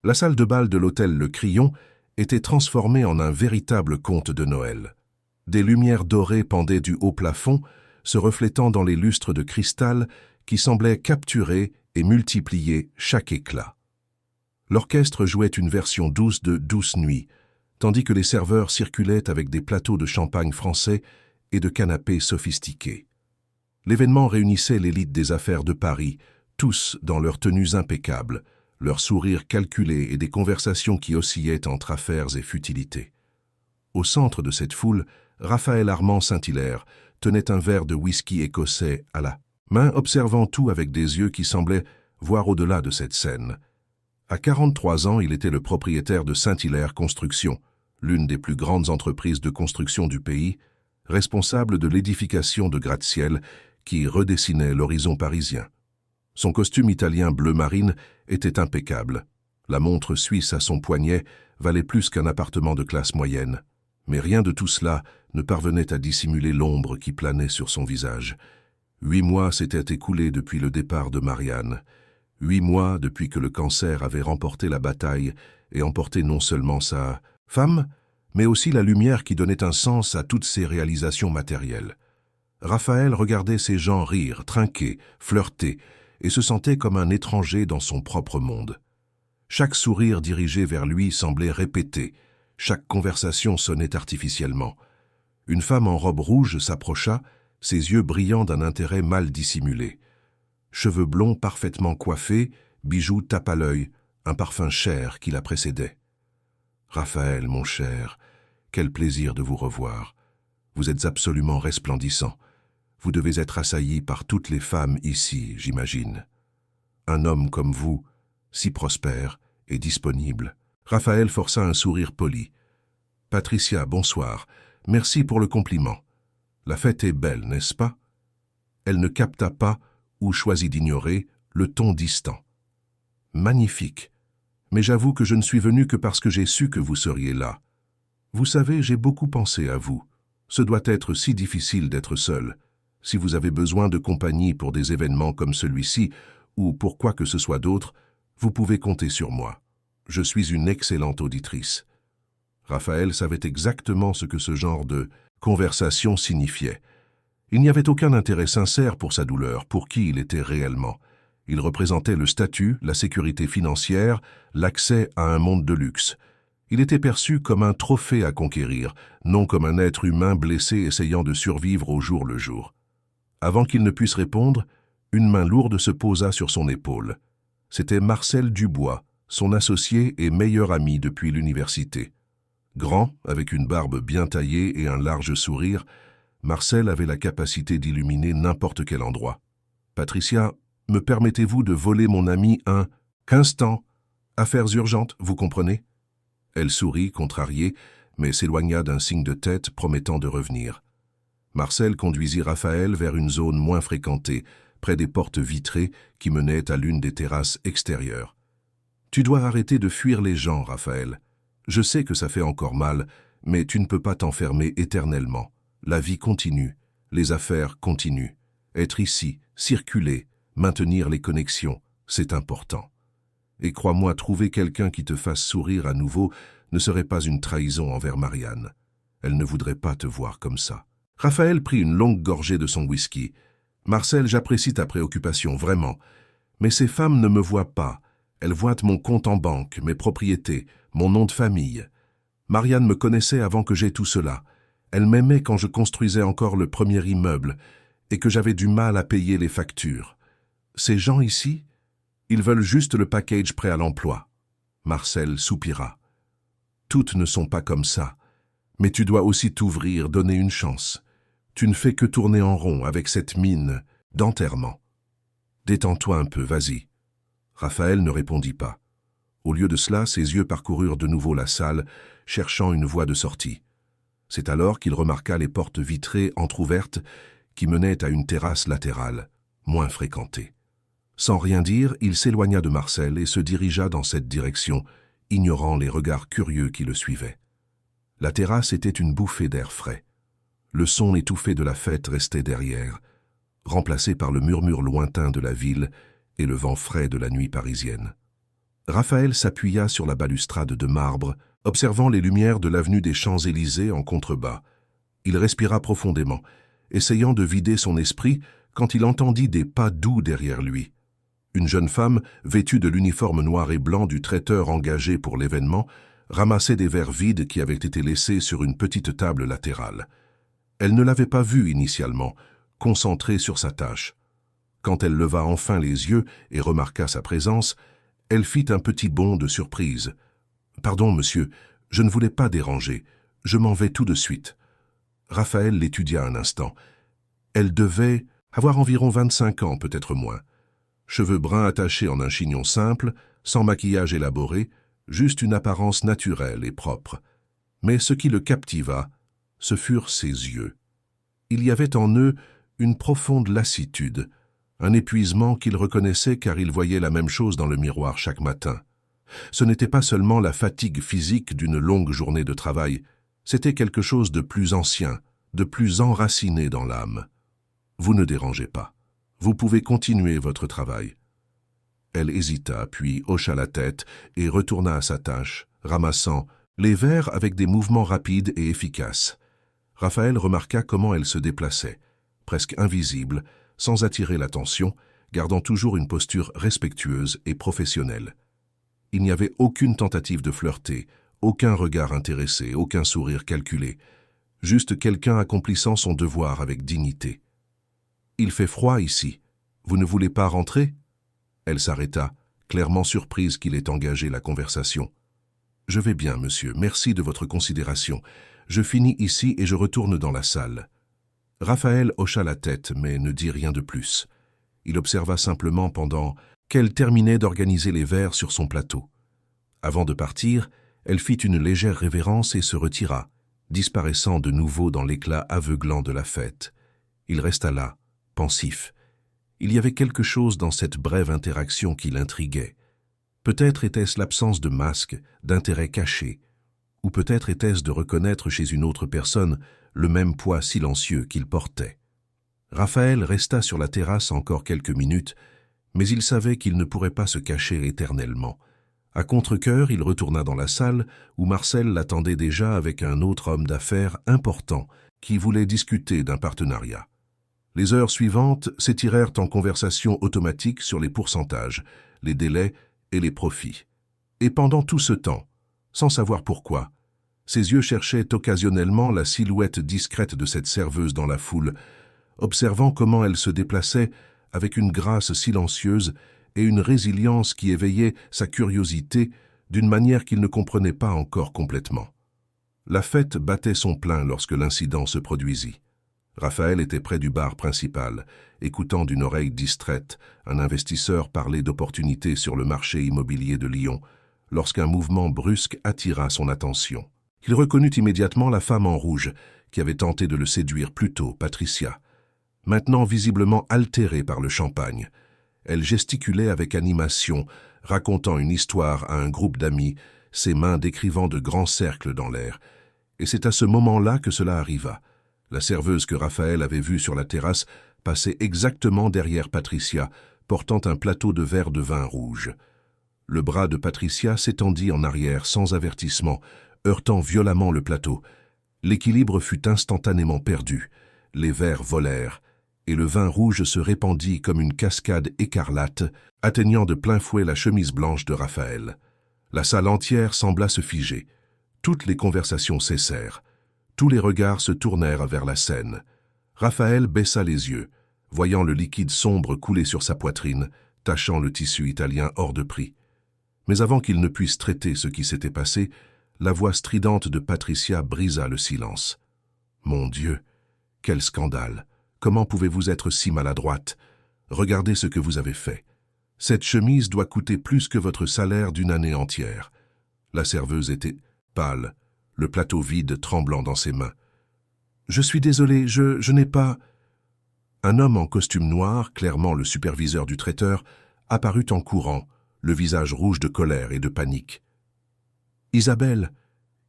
La salle de bal de l'hôtel Le Crillon était transformée en un véritable conte de Noël. Des lumières dorées pendaient du haut plafond, se reflétant dans les lustres de cristal qui semblaient capturer et multiplier chaque éclat. L'orchestre jouait une version douce de Douce Nuit, tandis que les serveurs circulaient avec des plateaux de champagne français et de canapés sophistiqués. L'événement réunissait l'élite des affaires de Paris, tous dans leurs tenues impeccables, leurs sourires calculés et des conversations qui oscillaient entre affaires et futilités. Au centre de cette foule, Raphaël Armand Saint-Hilaire tenait un verre de whisky écossais à la main, observant tout avec des yeux qui semblaient voir au-delà de cette scène. À 43 ans, il était le propriétaire de Saint-Hilaire Construction, l'une des plus grandes entreprises de construction du pays, responsable de l'édification de gratte-ciel qui redessinait l'horizon parisien. Son costume italien bleu marine était impeccable. La montre suisse à son poignet valait plus qu'un appartement de classe moyenne. Mais rien de tout cela ne parvenait à dissimuler l'ombre qui planait sur son visage. 8 mois s'étaient écoulés depuis le départ de Marianne. 8 mois depuis que le cancer avait remporté la bataille et emporté non seulement sa femme, mais aussi la lumière qui donnait un sens à toutes ses réalisations matérielles. Raphaël regardait ces gens rire, trinquer, flirter, et se sentait comme un étranger dans son propre monde. Chaque sourire dirigé vers lui semblait répété, chaque conversation sonnait artificiellement. Une femme en robe rouge s'approcha, ses yeux brillant d'un intérêt mal dissimulé. Cheveux blonds parfaitement coiffés, bijoux tape à l'œil, un parfum cher qui la précédait. « Raphaël, mon cher, quel plaisir de vous revoir. Vous êtes absolument resplendissant. Vous devez être assailli par toutes les femmes ici, j'imagine. Un homme comme vous, si prospère et disponible. » Raphaël força un sourire poli. « Patricia, bonsoir. Merci pour le compliment. La fête est belle, n'est-ce pas ?» Elle ne capta pas, ou choisit d'ignorer, le ton distant. « Magnifique. Mais j'avoue que je ne suis venu que parce que j'ai su que vous seriez là. Vous savez, j'ai beaucoup pensé à vous. Ce doit être si difficile d'être seul. Si vous avez besoin de compagnie pour des événements comme celui-ci, ou pour quoi que ce soit d'autre, vous pouvez compter sur moi. Je suis une excellente auditrice. » Raphaël savait exactement ce que ce genre de conversation signifiait. Il n'y avait aucun intérêt sincère pour sa douleur, pour qui il était réellement. Il représentait le statut, la sécurité financière, l'accès à un monde de luxe. Il était perçu comme un trophée à conquérir, non comme un être humain blessé essayant de survivre au jour le jour. Avant qu'il ne puisse répondre, une main lourde se posa sur son épaule. C'était Marcel Dubois, son associé et meilleur ami depuis l'université. Grand, avec une barbe bien taillée et un large sourire, Marcel avait la capacité d'illuminer n'importe quel endroit. « Patricia, me permettez-vous de voler mon ami un instant? Affaires urgentes, vous comprenez ?» Elle sourit, contrariée, mais s'éloigna d'un signe de tête promettant de revenir. Marcel conduisit Raphaël vers une zone moins fréquentée, près des portes vitrées qui menaient à l'une des terrasses extérieures. « Tu dois arrêter de fuir les gens, Raphaël. Je sais que ça fait encore mal, mais tu ne peux pas t'enfermer éternellement. La vie continue, les affaires continuent. Être ici, circuler, maintenir les connexions, c'est important. Et crois-moi, trouver quelqu'un qui te fasse sourire à nouveau ne serait pas une trahison envers Marianne. Elle ne voudrait pas te voir comme ça. » Raphaël prit une longue gorgée de son whisky. « Marcel, j'apprécie ta préoccupation, vraiment. Mais ces femmes ne me voient pas. Elles voient mon compte en banque, mes propriétés, mon nom de famille. Marianne me connaissait avant que j'aie tout cela. Elle m'aimait quand je construisais encore le premier immeuble et que j'avais du mal à payer les factures. Ces gens ici, ils veulent juste le package prêt à l'emploi. » Marcel soupira. « Toutes ne sont pas comme ça, mais tu dois aussi t'ouvrir, donner une chance. Tu ne fais que tourner en rond avec cette mine d'enterrement. Détends-toi un peu, vas-y. » Raphaël ne répondit pas. Au lieu de cela, ses yeux parcoururent de nouveau la salle, cherchant une voie de sortie. C'est alors qu'il remarqua les portes vitrées entr'ouvertes qui menaient à une terrasse latérale, moins fréquentée. Sans rien dire, il s'éloigna de Marcel et se dirigea dans cette direction, ignorant les regards curieux qui le suivaient. La terrasse était une bouffée d'air frais. Le son étouffé de la fête restait derrière, remplacé par le murmure lointain de la ville et le vent frais de la nuit parisienne. Raphaël s'appuya sur la balustrade de marbre, observant les lumières de l'avenue des Champs-Élysées en contrebas. Il respira profondément, essayant de vider son esprit quand il entendit des pas doux derrière lui. Une jeune femme, vêtue de l'uniforme noir et blanc du traiteur engagé pour l'événement, ramassait des verres vides qui avaient été laissés sur une petite table latérale. Elle ne l'avait pas vu initialement, concentrée sur sa tâche. Quand elle leva enfin les yeux et remarqua sa présence, elle fit un petit bond de surprise. « Pardon, monsieur, je ne voulais pas déranger. Je m'en vais tout de suite. » Raphaël l'étudia un instant. Elle devait avoir environ 25 ans, peut-être moins. Cheveux bruns attachés en un chignon simple, sans maquillage élaboré, juste une apparence naturelle et propre. Mais ce qui le captiva, ce furent ses yeux. Il y avait en eux une profonde lassitude, un épuisement qu'il reconnaissait car il voyait la même chose dans le miroir chaque matin. Ce n'était pas seulement la fatigue physique d'une longue journée de travail, c'était quelque chose de plus ancien, de plus enraciné dans l'âme. « Vous ne dérangez pas. Vous pouvez continuer votre travail. » Elle hésita, puis hocha la tête et retourna à sa tâche, ramassant les verres avec des mouvements rapides et efficaces. Raphaël remarqua comment elle se déplaçait, presque invisible, sans attirer l'attention, gardant toujours une posture respectueuse et professionnelle. Il n'y avait aucune tentative de flirter, aucun regard intéressé, aucun sourire calculé, juste quelqu'un accomplissant son devoir avec dignité. « Il fait froid ici. Vous ne voulez pas rentrer ?» Elle s'arrêta, clairement surprise qu'il ait engagé la conversation. « Je vais bien, monsieur, merci de votre considération. Je finis ici et je retourne dans la salle. » Raphaël hocha la tête, mais ne dit rien de plus. Il observa simplement pendant qu'elle terminait d'organiser les verres sur son plateau. Avant de partir, elle fit une légère révérence et se retira, disparaissant de nouveau dans l'éclat aveuglant de la fête. Il resta là, pensif. Il y avait quelque chose dans cette brève interaction qui l'intriguait. Peut-être était-ce l'absence de masque, d'intérêt caché, ou peut-être était-ce de reconnaître chez une autre personne le même poids silencieux qu'il portait. Raphaël resta sur la terrasse encore quelques minutes, mais il savait qu'il ne pourrait pas se cacher éternellement. À contre-cœur, il retourna dans la salle où Marcel l'attendait déjà avec un autre homme d'affaires important qui voulait discuter d'un partenariat. Les heures suivantes s'étirèrent en conversation automatique sur les pourcentages, les délais et les profits. Et pendant tout ce temps, sans savoir pourquoi, ses yeux cherchaient occasionnellement la silhouette discrète de cette serveuse dans la foule, observant comment elle se déplaçait avec une grâce silencieuse et une résilience qui éveillait sa curiosité d'une manière qu'il ne comprenait pas encore complètement. La fête battait son plein lorsque l'incident se produisit. Raphaël était près du bar principal, écoutant d'une oreille distraite un investisseur parler d'opportunités sur le marché immobilier de Lyon, lorsqu'un mouvement brusque attira son attention. Il reconnut immédiatement la femme en rouge qui avait tenté de le séduire plus tôt, Patricia. Maintenant visiblement altérée par le champagne, elle gesticulait avec animation, racontant une histoire à un groupe d'amis, ses mains décrivant de grands cercles dans l'air. Et c'est à ce moment-là que cela arriva. La serveuse que Raphaël avait vue sur la terrasse passait exactement derrière Patricia, portant un plateau de verre de vin rouge. Le bras de Patricia s'étendit en arrière sans avertissement, heurtant violemment le plateau. L'équilibre fut instantanément perdu. Les verres volèrent, et le vin rouge se répandit comme une cascade écarlate, atteignant de plein fouet la chemise blanche de Raphaël. La salle entière sembla se figer. Toutes les conversations cessèrent. Tous les regards se tournèrent vers la scène. Raphaël baissa les yeux, voyant le liquide sombre couler sur sa poitrine, tachant le tissu italien hors de prix. Mais avant qu'il ne puisse traiter ce qui s'était passé, la voix stridente de Patricia brisa le silence. « Mon Dieu, quel scandale! Comment pouvez-vous être si maladroite? Regardez ce que vous avez fait. Cette chemise doit coûter plus que votre salaire d'une année entière. » La serveuse était pâle, le plateau vide tremblant dans ses mains. « Je suis désolé, je n'ai pas... » Un homme en costume noir, clairement le superviseur du traiteur, apparut en courant, le visage rouge de colère et de panique. « Isabelle,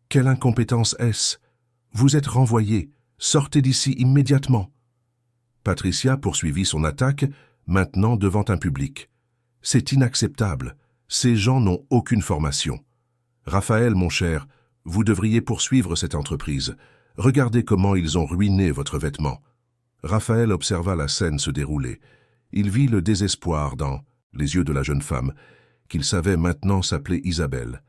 quelle incompétence est-ce? Vous êtes renvoyée. Sortez d'ici immédiatement. » Patricia poursuivit son attaque, maintenant devant un public. « C'est inacceptable. Ces gens n'ont aucune formation. Raphaël, mon cher, vous devriez poursuivre cette entreprise. Regardez comment ils ont ruiné votre vêtement. Raphaël observa la scène se dérouler. Il vit le désespoir dans les yeux de la jeune femme, qu'il savait maintenant s'appeler Isabelle.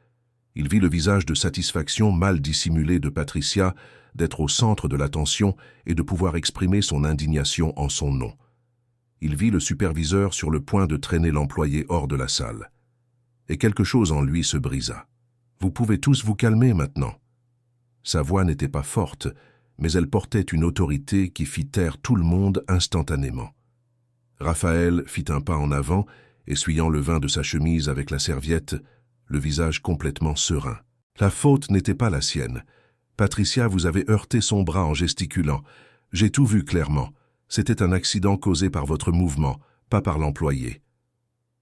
Il vit le visage de satisfaction mal dissimulé de Patricia d'être au centre de l'attention et de pouvoir exprimer son indignation en son nom. Il vit le superviseur sur le point de traîner l'employé hors de la salle. Et quelque chose en lui se brisa. « Vous pouvez tous vous calmer maintenant. » Sa voix n'était pas forte, mais elle portait une autorité qui fit taire tout le monde instantanément. Raphaël fit un pas en avant, essuyant le vin de sa chemise avec la serviette, le visage complètement serein. La faute n'était pas la sienne. Patricia, vous avez heurté son bras en gesticulant. J'ai tout vu clairement. C'était un accident causé par votre mouvement, pas par l'employé.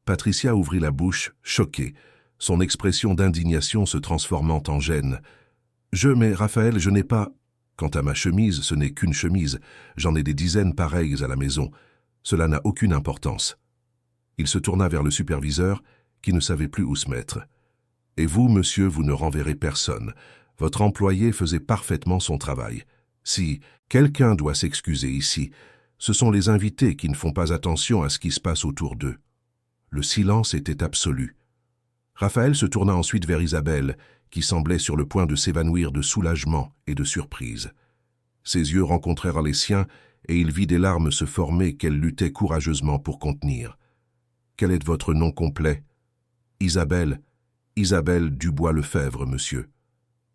Patricia ouvrit la bouche, choquée, son expression d'indignation se transformant en gêne. Mais Raphaël, je n'ai pas... Quant à ma chemise, ce n'est qu'une chemise. J'en ai des dizaines pareilles à la maison. Cela n'a aucune importance. » Il se tourna vers le superviseur, qui ne savait plus où se mettre. « Et vous, monsieur, vous ne renverrez personne. Votre employé faisait parfaitement son travail. Si quelqu'un doit s'excuser ici, ce sont les invités qui ne font pas attention à ce qui se passe autour d'eux. » Le silence était absolu. Raphaël se tourna ensuite vers Isabelle, qui semblait sur le point de s'évanouir de soulagement et de surprise. Ses yeux rencontrèrent les siens, et il vit des larmes se former qu'elle luttait courageusement pour contenir. « Quel est votre nom complet ?»« Isabelle. Isabelle Dubois-Lefèvre, monsieur. »«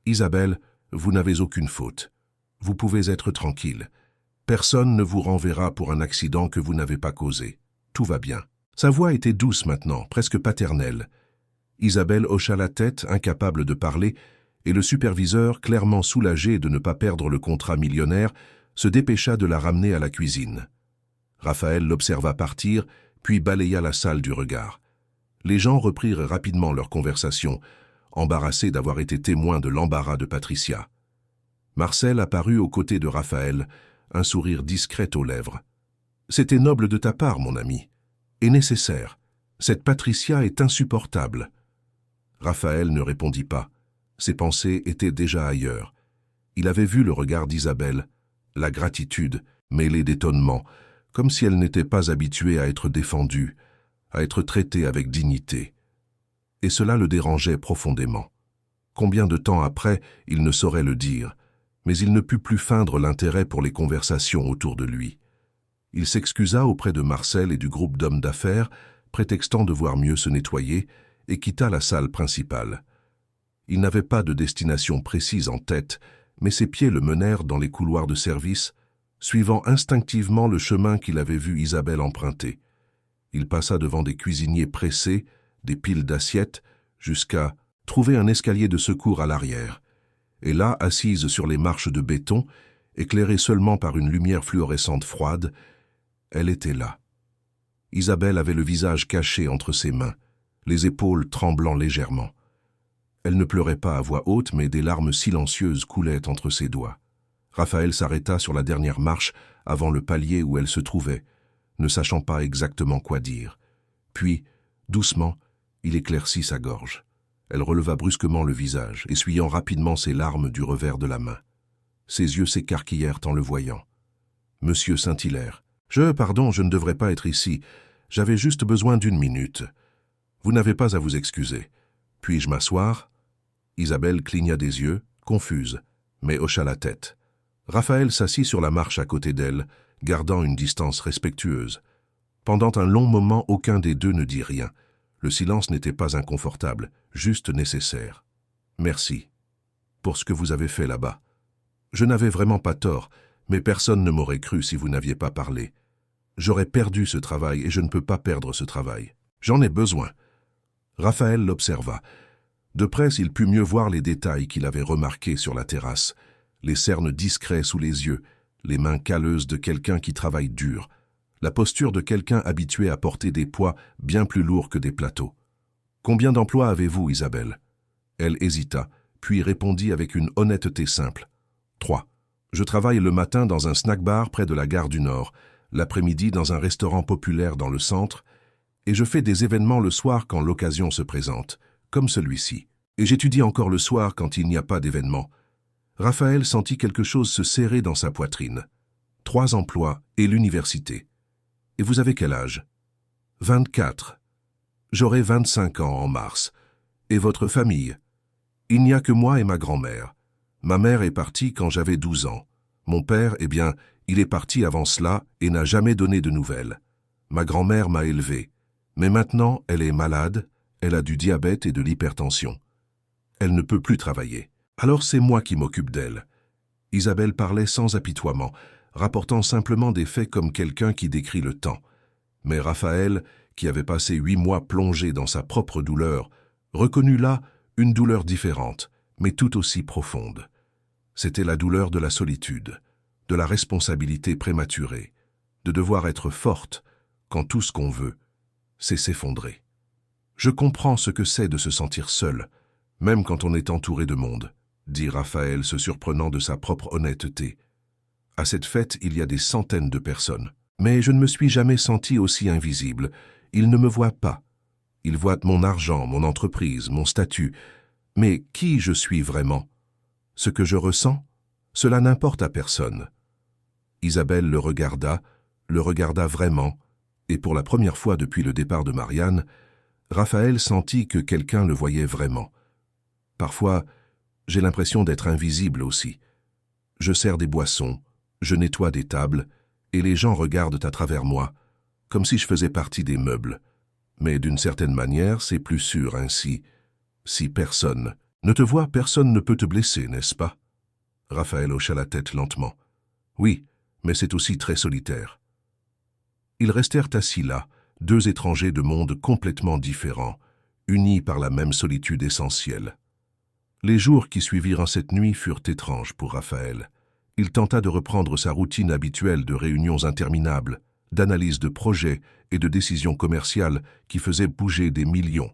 Isabelle, vous n'avez aucune faute. Vous pouvez être tranquille. Personne ne vous renverra pour un accident que vous n'avez pas causé. Tout va bien. » Sa voix était douce maintenant, presque paternelle. Isabelle hocha la tête, incapable de parler, et le superviseur, clairement soulagé de ne pas perdre le contrat millionnaire, se dépêcha de la ramener à la cuisine. Raphaël l'observa partir, puis balaya la salle du regard. Les gens reprirent rapidement leur conversation, embarrassés d'avoir été témoins de l'embarras de Patricia. Marcel apparut aux côtés de Raphaël, un sourire discret aux lèvres. « C'était noble de ta part, mon ami, et nécessaire. Cette Patricia est insupportable. » Raphaël ne répondit pas. Ses pensées étaient déjà ailleurs. Il avait vu le regard d'Isabelle, la gratitude, mêlée d'étonnement, comme si elle n'était pas habituée à être défendue, à être traitée avec dignité. Et cela le dérangeait profondément. Combien de temps après, il ne saurait le dire, mais il ne put plus feindre l'intérêt pour les conversations autour de lui. Il s'excusa auprès de Marcel et du groupe d'hommes d'affaires, prétextant devoir mieux se nettoyer, et quitta la salle principale. Il n'avait pas de destination précise en tête, mais ses pieds le menèrent dans les couloirs de service, suivant instinctivement le chemin qu'il avait vu Isabelle emprunter. Il passa devant des cuisiniers pressés, des piles d'assiettes, jusqu'à trouver un escalier de secours à l'arrière. Et là, assise sur les marches de béton, éclairée seulement par une lumière fluorescente froide, elle était là. Isabelle avait le visage caché entre ses mains, les épaules tremblant légèrement. Elle ne pleurait pas à voix haute, mais des larmes silencieuses coulaient entre ses doigts. Raphaël s'arrêta sur la dernière marche avant le palier où elle se trouvait, ne sachant pas exactement quoi dire. Puis, doucement, il éclaircit sa gorge. Elle releva brusquement le visage, essuyant rapidement ses larmes du revers de la main. Ses yeux s'écarquillèrent en le voyant. « Monsieur Saint-Hilaire, pardon, je ne devrais pas être ici. J'avais juste besoin d'1 minute. Vous n'avez pas à vous excuser. Puis-je m'asseoir ?» Isabelle cligna des yeux, confuse, mais hocha la tête. Raphaël s'assit sur la marche à côté d'elle, gardant une distance respectueuse. Pendant un long moment, aucun des deux ne dit rien. Le silence n'était pas inconfortable, juste nécessaire. « Merci pour ce que vous avez fait là-bas. Je n'avais vraiment pas tort, mais personne ne m'aurait cru si vous n'aviez pas parlé. J'aurais perdu ce travail et je ne peux pas perdre ce travail. J'en ai besoin. » Raphaël l'observa. De près, il put mieux voir les détails qu'il avait remarqués sur la terrasse, les cernes discrets sous les yeux, les mains calleuses de quelqu'un qui travaille dur, la posture de quelqu'un habitué à porter des poids bien plus lourds que des plateaux. « Combien d'emplois avez-vous, Isabelle ?» Elle hésita, puis répondit avec une honnêteté simple. « 3. Je travaille le matin dans un snack-bar près de la gare du Nord, l'après-midi dans un restaurant populaire dans le centre, Et je fais des événements le soir quand l'occasion se présente, comme celui-ci. Et j'étudie encore le soir quand il n'y a pas d'événement. Raphaël sentit quelque chose se serrer dans sa poitrine. 3 emplois et l'université. Et vous avez quel âge? 24. J'aurai 25 ans en mars. Et votre famille? Il n'y a que moi et ma grand-mère. Ma mère est partie quand j'avais 12 ans. Mon père, eh bien, il est parti avant cela et n'a jamais donné de nouvelles. Ma grand-mère m'a élevé. Mais maintenant, elle est malade, elle a du diabète et de l'hypertension. Elle ne peut plus travailler. Alors c'est moi qui m'occupe d'elle. Isabelle parlait sans apitoiement, rapportant simplement des faits comme quelqu'un qui décrit le temps. Mais Raphaël, qui avait passé 8 mois plongé dans sa propre douleur, reconnut là une douleur différente, mais tout aussi profonde. C'était la douleur de la solitude, de la responsabilité prématurée, de devoir être forte quand tout ce qu'on veut, c'est s'effondrer. Je comprends ce que c'est de se sentir seul, même quand on est entouré de monde, dit Raphaël se surprenant de sa propre honnêteté. À cette fête, il y a des centaines de personnes. Mais je ne me suis jamais senti aussi invisible. Ils ne me voient pas. Ils voient mon argent, mon entreprise, mon statut. Mais qui je suis vraiment? Ce que je ressens, cela n'importe à personne. Isabelle le regarda vraiment, et pour la première fois depuis le départ de Marianne, Raphaël sentit que quelqu'un le voyait vraiment. Parfois, j'ai l'impression d'être invisible aussi. Je sers des boissons, je nettoie des tables, et les gens regardent à travers moi, comme si je faisais partie des meubles. Mais d'une certaine manière, c'est plus sûr ainsi. Si personne ne te voit, personne ne peut te blesser, n'est-ce pas? Raphaël hocha la tête lentement. Oui, mais c'est aussi très solitaire. Ils restèrent assis là, 2 étrangers de mondes complètement différents, unis par la même solitude essentielle. Les jours qui suivirent cette nuit furent étranges pour Raphaël. Il tenta de reprendre sa routine habituelle de réunions interminables, d'analyse de projets et de décisions commerciales qui faisaient bouger des millions.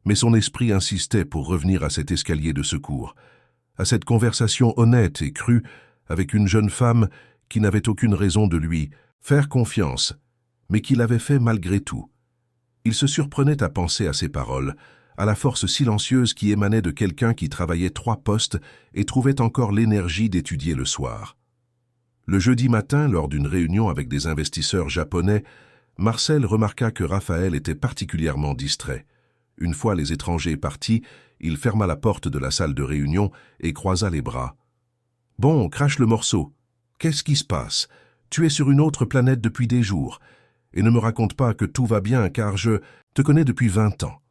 Mais son esprit insistait pour revenir à cet escalier de secours, à cette conversation honnête et crue avec une jeune femme qui n'avait aucune raison de lui faire confiance, mais qui l'avait fait malgré tout. Il se surprenait à penser à ces paroles, à la force silencieuse qui émanait de quelqu'un qui travaillait 3 postes et trouvait encore l'énergie d'étudier le soir. Le jeudi matin, lors d'une réunion avec des investisseurs japonais, Marcel remarqua que Raphaël était particulièrement distrait. Une fois les étrangers partis, il ferma la porte de la salle de réunion et croisa les bras. « Bon, crache le morceau. Qu'est-ce qui se passe? Tu es sur une autre planète depuis des jours. Et ne me raconte pas que tout va bien, car je te connais depuis 20 ans. »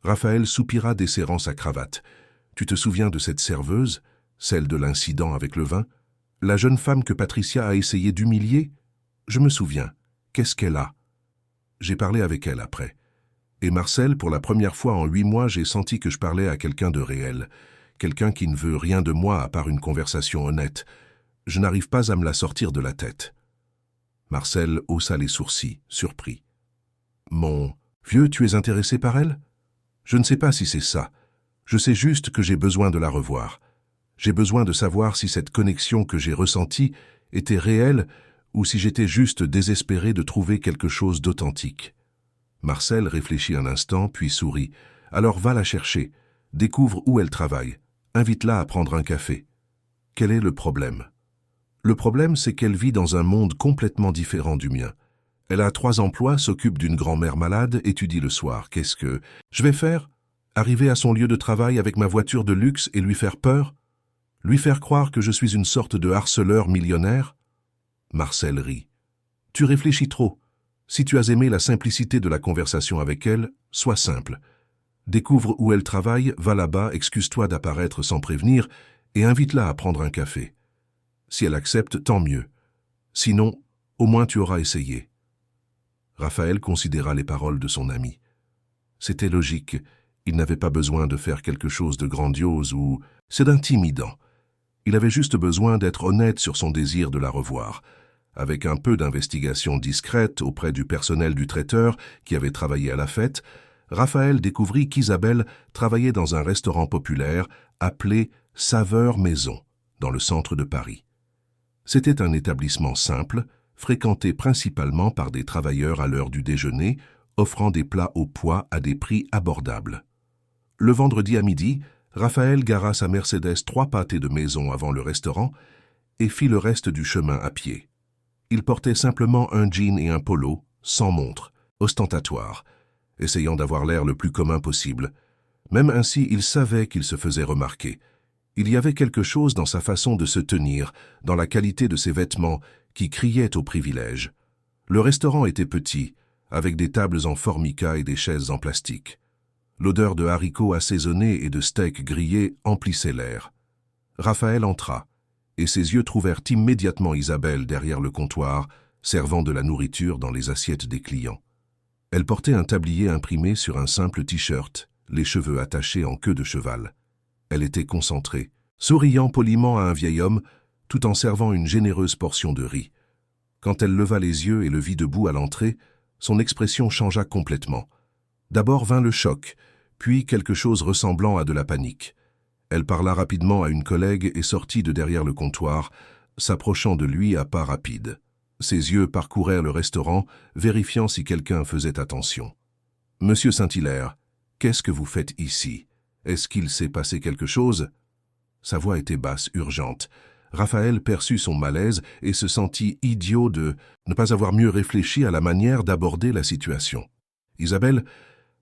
Raphaël soupira desserrant sa cravate. « Tu te souviens de cette serveuse, celle de l'incident avec le vin? La jeune femme que Patricia a essayé d'humilier? Je me souviens. Qu'est-ce qu'elle a? » J'ai parlé avec elle après. Et Marcel, pour la première fois en 8 mois, j'ai senti que je parlais à quelqu'un de réel, quelqu'un qui ne veut rien de moi à part une conversation honnête. Je n'arrive pas à me la sortir de la tête. Marcel haussa les sourcils, surpris. « Mon vieux, tu es intéressé par elle? Je ne sais pas si c'est ça. Je sais juste que j'ai besoin de la revoir. J'ai besoin de savoir si cette connexion que j'ai ressentie était réelle ou si j'étais juste désespéré de trouver quelque chose d'authentique. » Marcel réfléchit un instant, puis sourit. « Alors va la chercher. Découvre où elle travaille. Invite-la à prendre un café. » Quel est le problème? Le problème, c'est qu'elle vit dans un monde complètement différent du mien. Elle a 3 emplois, s'occupe d'une grand-mère malade, étudie le soir. Qu'est-ce que je vais faire? Arriver à son lieu de travail avec ma voiture de luxe et lui faire peur? Lui faire croire que je suis une sorte de harceleur millionnaire? Marcel rit. Tu réfléchis trop. Si tu as aimé la simplicité de la conversation avec elle, sois simple. Découvre où elle travaille, va là-bas, excuse-toi d'apparaître sans prévenir et invite-la à prendre un café. Si elle accepte, tant mieux. Sinon, au moins tu auras essayé. Raphaël considéra les paroles de son ami. C'était logique. Il n'avait pas besoin de faire quelque chose de grandiose ou d'intimidant. Il avait juste besoin d'être honnête sur son désir de la revoir. Avec un peu d'investigation discrète auprès du personnel du traiteur qui avait travaillé à la fête, Raphaël découvrit qu'Isabelle travaillait dans un restaurant populaire appelé Saveur Maison, dans le centre de Paris. C'était un établissement simple, fréquenté principalement par des travailleurs à l'heure du déjeuner offrant des plats au pois à des prix abordables. Le vendredi à midi, Raphaël gara sa Mercedes 3 pâtés de maison avant le restaurant et fit le reste du chemin à pied. Il portait simplement un jean et un polo, sans montre, ostentatoire, essayant d'avoir l'air le plus commun possible. Même ainsi, il savait qu'il se faisait remarquer. Il y avait quelque chose dans sa façon de se tenir, dans la qualité de ses vêtements, qui criait au privilège. Le restaurant était petit, avec des tables en formica et des chaises en plastique. L'odeur de haricots assaisonnés et de steaks grillés emplissait l'air. Raphaël entra, et ses yeux trouvèrent immédiatement Isabelle derrière le comptoir, servant de la nourriture dans les assiettes des clients. Elle portait un tablier imprimé sur un simple t-shirt, les cheveux attachés en queue de cheval. Elle était concentrée, souriant poliment à un vieil homme, tout en servant une généreuse portion de riz. Quand elle leva les yeux et le vit debout à l'entrée, son expression changea complètement. D'abord vint le choc, puis quelque chose ressemblant à de la panique. Elle parla rapidement à une collègue et sortit de derrière le comptoir, s'approchant de lui à pas rapides. Ses yeux parcourèrent le restaurant, vérifiant si quelqu'un faisait attention. « Monsieur Saint-Hilaire, qu'est-ce que vous faites ici? Est-ce qu'il s'est passé quelque chose ?» Sa voix était basse, urgente. Raphaël perçut son malaise et se sentit idiot de ne pas avoir mieux réfléchi à la manière d'aborder la situation. « Isabelle,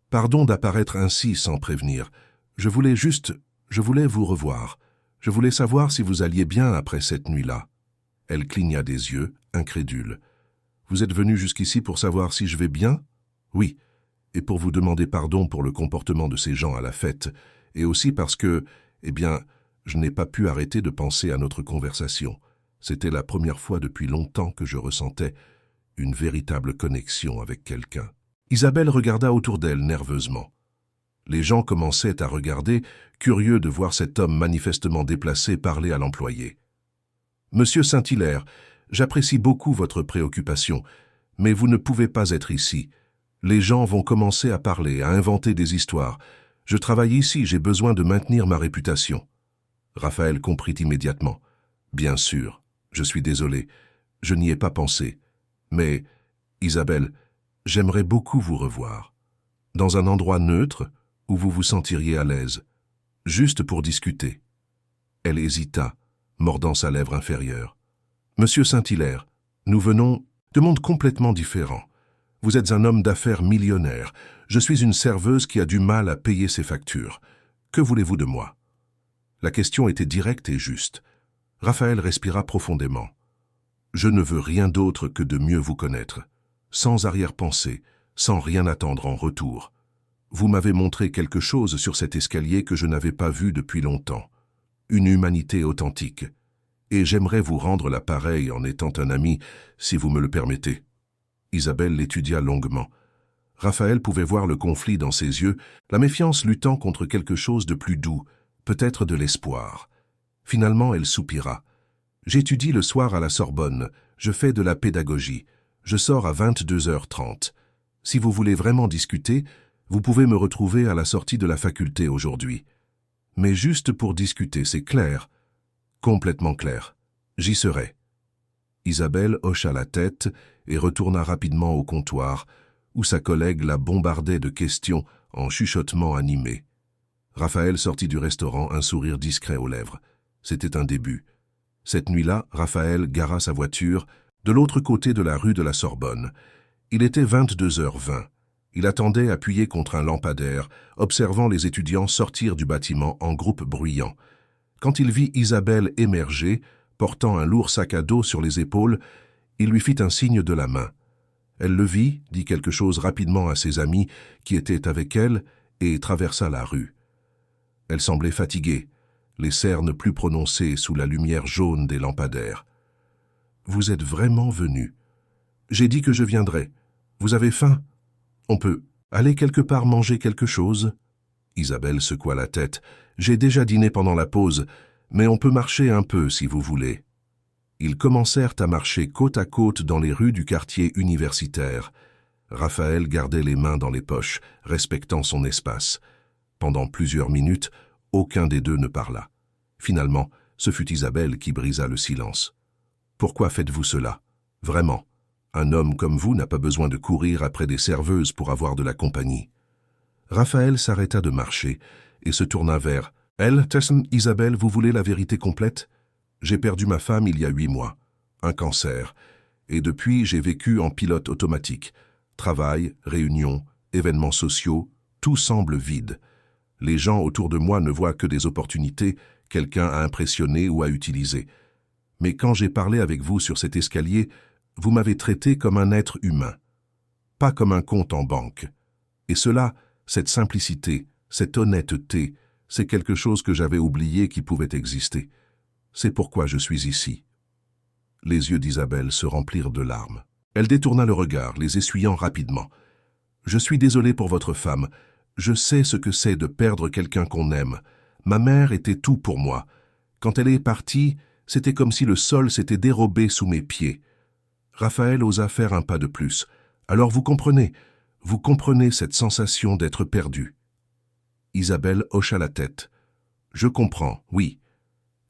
pardon d'apparaître ainsi sans prévenir. Je voulais vous revoir. Je voulais savoir si vous alliez bien après cette nuit-là. » Elle cligna des yeux, incrédule. « Vous êtes venu jusqu'ici pour savoir si je vais bien ?»« Oui, et pour vous demander pardon pour le comportement de ces gens à la fête, et aussi parce que, je n'ai pas pu arrêter de penser à notre conversation. C'était la première fois depuis longtemps que je ressentais une véritable connexion avec quelqu'un. » Isabelle regarda autour d'elle nerveusement. Les gens commençaient à regarder, curieux de voir cet homme manifestement déplacé parler à l'employé. « Monsieur Saint-Hilaire, j'apprécie beaucoup votre préoccupation, mais vous ne pouvez pas être ici. Les gens vont commencer à parler, à inventer des histoires. Je travaille ici, j'ai besoin de maintenir ma réputation. » Raphaël comprit immédiatement. « Bien sûr, je suis désolé, je n'y ai pas pensé. Mais, Isabelle, j'aimerais beaucoup vous revoir. Dans un endroit neutre, où vous vous sentiriez à l'aise, juste pour discuter. » Elle hésita, mordant sa lèvre inférieure. « Monsieur Saint-Hilaire, nous venons de mondes complètement différents. Vous êtes un homme d'affaires millionnaire. Je suis une serveuse qui a du mal à payer ses factures. Que voulez-vous de moi ?» La question était directe et juste. Raphaël respira profondément. « Je ne veux rien d'autre que de mieux vous connaître, sans arrière-pensée, sans rien attendre en retour. Vous m'avez montré quelque chose sur cet escalier que je n'avais pas vu depuis longtemps. Une humanité authentique. Et j'aimerais vous rendre la pareille en étant un ami, si vous me le permettez. » Isabelle l'étudia longuement. Raphaël pouvait voir le conflit dans ses yeux, la méfiance luttant contre quelque chose de plus doux, peut-être de l'espoir. Finalement, elle soupira. « J'étudie le soir à la Sorbonne, je fais de la pédagogie. Je sors à 22h30. Si vous voulez vraiment discuter, vous pouvez me retrouver à la sortie de la faculté aujourd'hui. Mais juste pour discuter, c'est clair. Complètement clair. J'y serai. » Isabelle hocha la tête et retourna rapidement au comptoir, où sa collègue la bombardait de questions en chuchotements animés. Raphaël sortit du restaurant, un sourire discret aux lèvres. C'était un début. Cette nuit-là, Raphaël gara sa voiture de l'autre côté de la rue de la Sorbonne. Il était 22h20. Il attendait appuyé contre un lampadaire, observant les étudiants sortir du bâtiment en groupe bruyant. Quand il vit Isabelle émerger, portant un lourd sac à dos sur les épaules, il lui fit un signe de la main. Elle le vit, dit quelque chose rapidement à ses amis qui étaient avec elle et traversa la rue. Elle semblait fatiguée, les cernes plus prononcées sous la lumière jaune des lampadaires. « Vous êtes vraiment venu. J'ai dit que je viendrais. Vous avez faim? On peut aller quelque part manger quelque chose ?» Isabelle secoua la tête. « J'ai déjà dîné pendant la pause, mais on peut marcher un peu si vous voulez. » Ils commencèrent à marcher côte à côte dans les rues du quartier universitaire. Raphaël gardait les mains dans les poches, respectant son espace. Pendant plusieurs minutes, aucun des deux ne parla. Finalement, ce fut Isabelle qui brisa le silence. « Pourquoi faites-vous cela? Vraiment? Un homme comme vous n'a pas besoin de courir après des serveuses pour avoir de la compagnie. » Raphaël s'arrêta de marcher et se tourna vers elle. « Tesson, Isabelle, vous voulez la vérité complète? J'ai perdu ma femme il y a 8 mois. Un cancer. Et depuis, j'ai vécu en pilote automatique. Travail, réunions, événements sociaux, tout semble vide. Les gens autour de moi ne voient que des opportunités, quelqu'un à impressionner ou à utiliser. Mais quand j'ai parlé avec vous sur cet escalier, vous m'avez traité comme un être humain, pas comme un compte en banque. Et cela, cette simplicité, cette honnêteté, c'est quelque chose que j'avais oublié qui pouvait exister. C'est pourquoi je suis ici. » Les yeux d'Isabelle se remplirent de larmes. Elle détourna le regard, les essuyant rapidement. « Je suis désolée pour votre femme. Je sais ce que c'est de perdre quelqu'un qu'on aime. Ma mère était tout pour moi. Quand elle est partie, c'était comme si le sol s'était dérobé sous mes pieds. » Raphaël osa faire un pas de plus. « Alors vous comprenez cette sensation d'être perdu. » Isabelle hocha la tête. « Je comprends, oui. »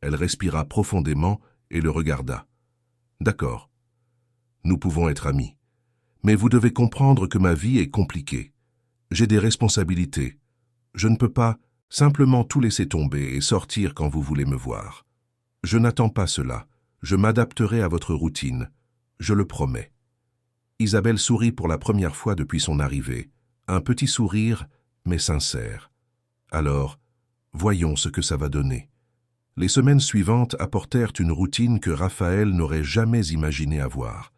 Elle respira profondément et le regarda. « D'accord. Nous pouvons être amis. Mais vous devez comprendre que ma vie est compliquée. J'ai des responsabilités. Je ne peux pas simplement tout laisser tomber et sortir quand vous voulez me voir. Je n'attends pas cela. Je m'adapterai à votre routine. Je le promets. » Isabelle sourit pour la première fois depuis son arrivée. Un petit sourire, mais sincère. « Alors, voyons ce que ça va donner. » Les semaines suivantes apportèrent une routine que Raphaël n'aurait jamais imaginé avoir.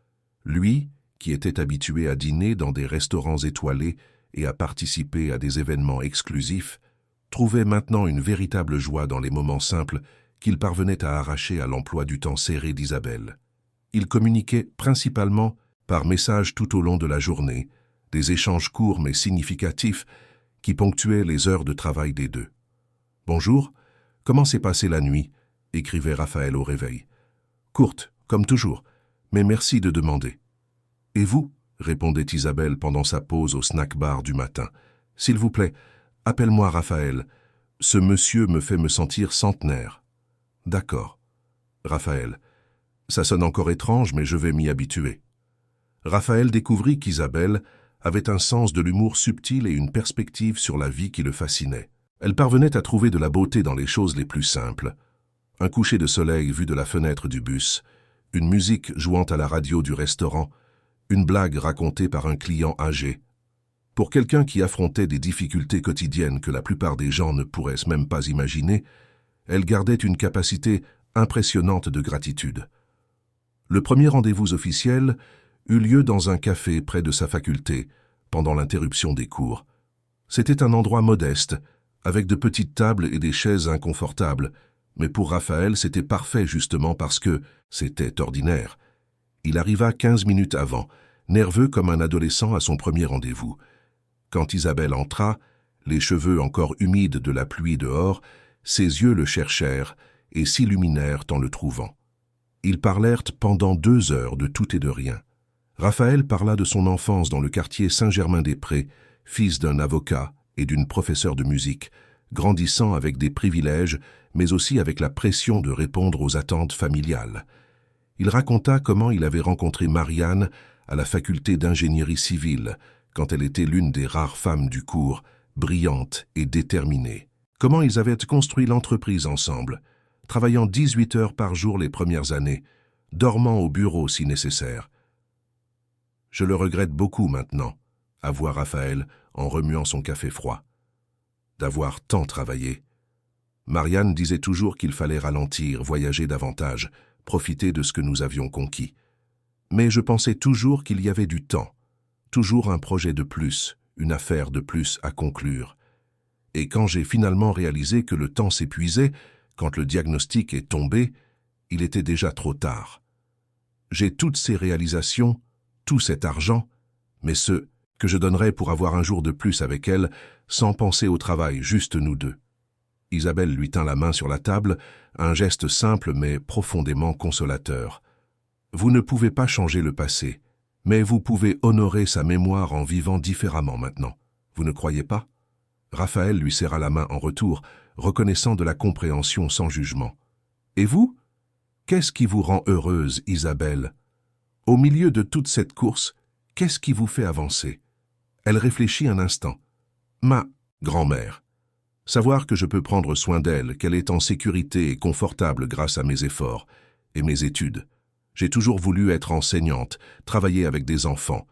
Lui, qui était habitué à dîner dans des restaurants étoilés et à participer à des événements exclusifs, trouvait maintenant une véritable joie dans les moments simples qu'il parvenait à arracher à l'emploi du temps serré d'Isabelle. Il communiquait principalement par messages tout au long de la journée, des échanges courts mais significatifs qui ponctuaient les heures de travail des deux. « Bonjour, comment s'est passée la nuit ?» écrivait Raphaël au réveil. « Courte, comme toujours, mais merci de demander. »« Et vous ?» répondait Isabelle pendant sa pause au snack-bar du matin. « S'il vous plaît, appelle-moi Raphaël. Ce monsieur me fait me sentir centenaire. »« D'accord. » « Raphaël. Ça sonne encore étrange, mais je vais m'y habituer. » Raphaël découvrit qu'Isabelle avait un sens de l'humour subtil et une perspective sur la vie qui le fascinait. Elle parvenait à trouver de la beauté dans les choses les plus simples. Un coucher de soleil vu de la fenêtre du bus, une musique jouant à la radio du restaurant, une blague racontée par un client âgé. Pour quelqu'un qui affrontait des difficultés quotidiennes que la plupart des gens ne pourraient même pas imaginer, elle gardait une capacité impressionnante de gratitude. Le premier rendez-vous officiel eut lieu dans un café près de sa faculté, pendant l'interruption des cours. C'était un endroit modeste, avec de petites tables et des chaises inconfortables, mais pour Raphaël c'était parfait justement parce que c'était ordinaire. Il arriva 15 minutes avant, nerveux comme un adolescent à son premier rendez-vous. Quand Isabelle entra, les cheveux encore humides de la pluie dehors, ses yeux le cherchèrent et s'illuminèrent en le trouvant. Ils parlèrent pendant 2 heures de tout et de rien. Raphaël parla de son enfance dans le quartier Saint-Germain-des-Prés, fils d'un avocat et d'une professeure de musique, grandissant avec des privilèges, mais aussi avec la pression de répondre aux attentes familiales. Il raconta comment il avait rencontré Marianne à la faculté d'ingénierie civile, quand elle était l'une des rares femmes du cours, brillante et déterminée. Comment ils avaient construit l'entreprise ensemble, travaillant 18 heures par jour les premières années, dormant au bureau si nécessaire. « Je le regrette beaucoup maintenant », avoua Raphaël en remuant son café froid. « D'avoir tant travaillé. Marianne disait toujours qu'il fallait ralentir, voyager davantage, profiter de ce que nous avions conquis. Mais je pensais toujours qu'il y avait du temps, toujours un projet de plus, une affaire de plus à conclure. Et quand j'ai finalement réalisé que le temps s'épuisait, quand le diagnostic est tombé, il était déjà trop tard. J'ai toutes ces réalisations, tout cet argent, mais ce que je donnerais pour avoir un jour de plus avec elle, sans penser au travail, juste nous deux. » Isabelle lui tint la main sur la table, un geste simple mais profondément consolateur. « Vous ne pouvez pas changer le passé, mais vous pouvez honorer sa mémoire en vivant différemment maintenant. Vous ne croyez pas ?» Raphaël lui serra la main en retour, reconnaissant de la compréhension sans jugement. « Et vous? Qu'est-ce qui vous rend heureuse, Isabelle ?»« Au milieu de toute cette course, qu'est-ce qui vous fait avancer? Elle réfléchit un instant. Ma grand-mère. Savoir que je peux prendre soin d'elle, qu'elle est en sécurité et confortable grâce à mes efforts et mes études. J'ai toujours voulu être enseignante, travailler avec des enfants.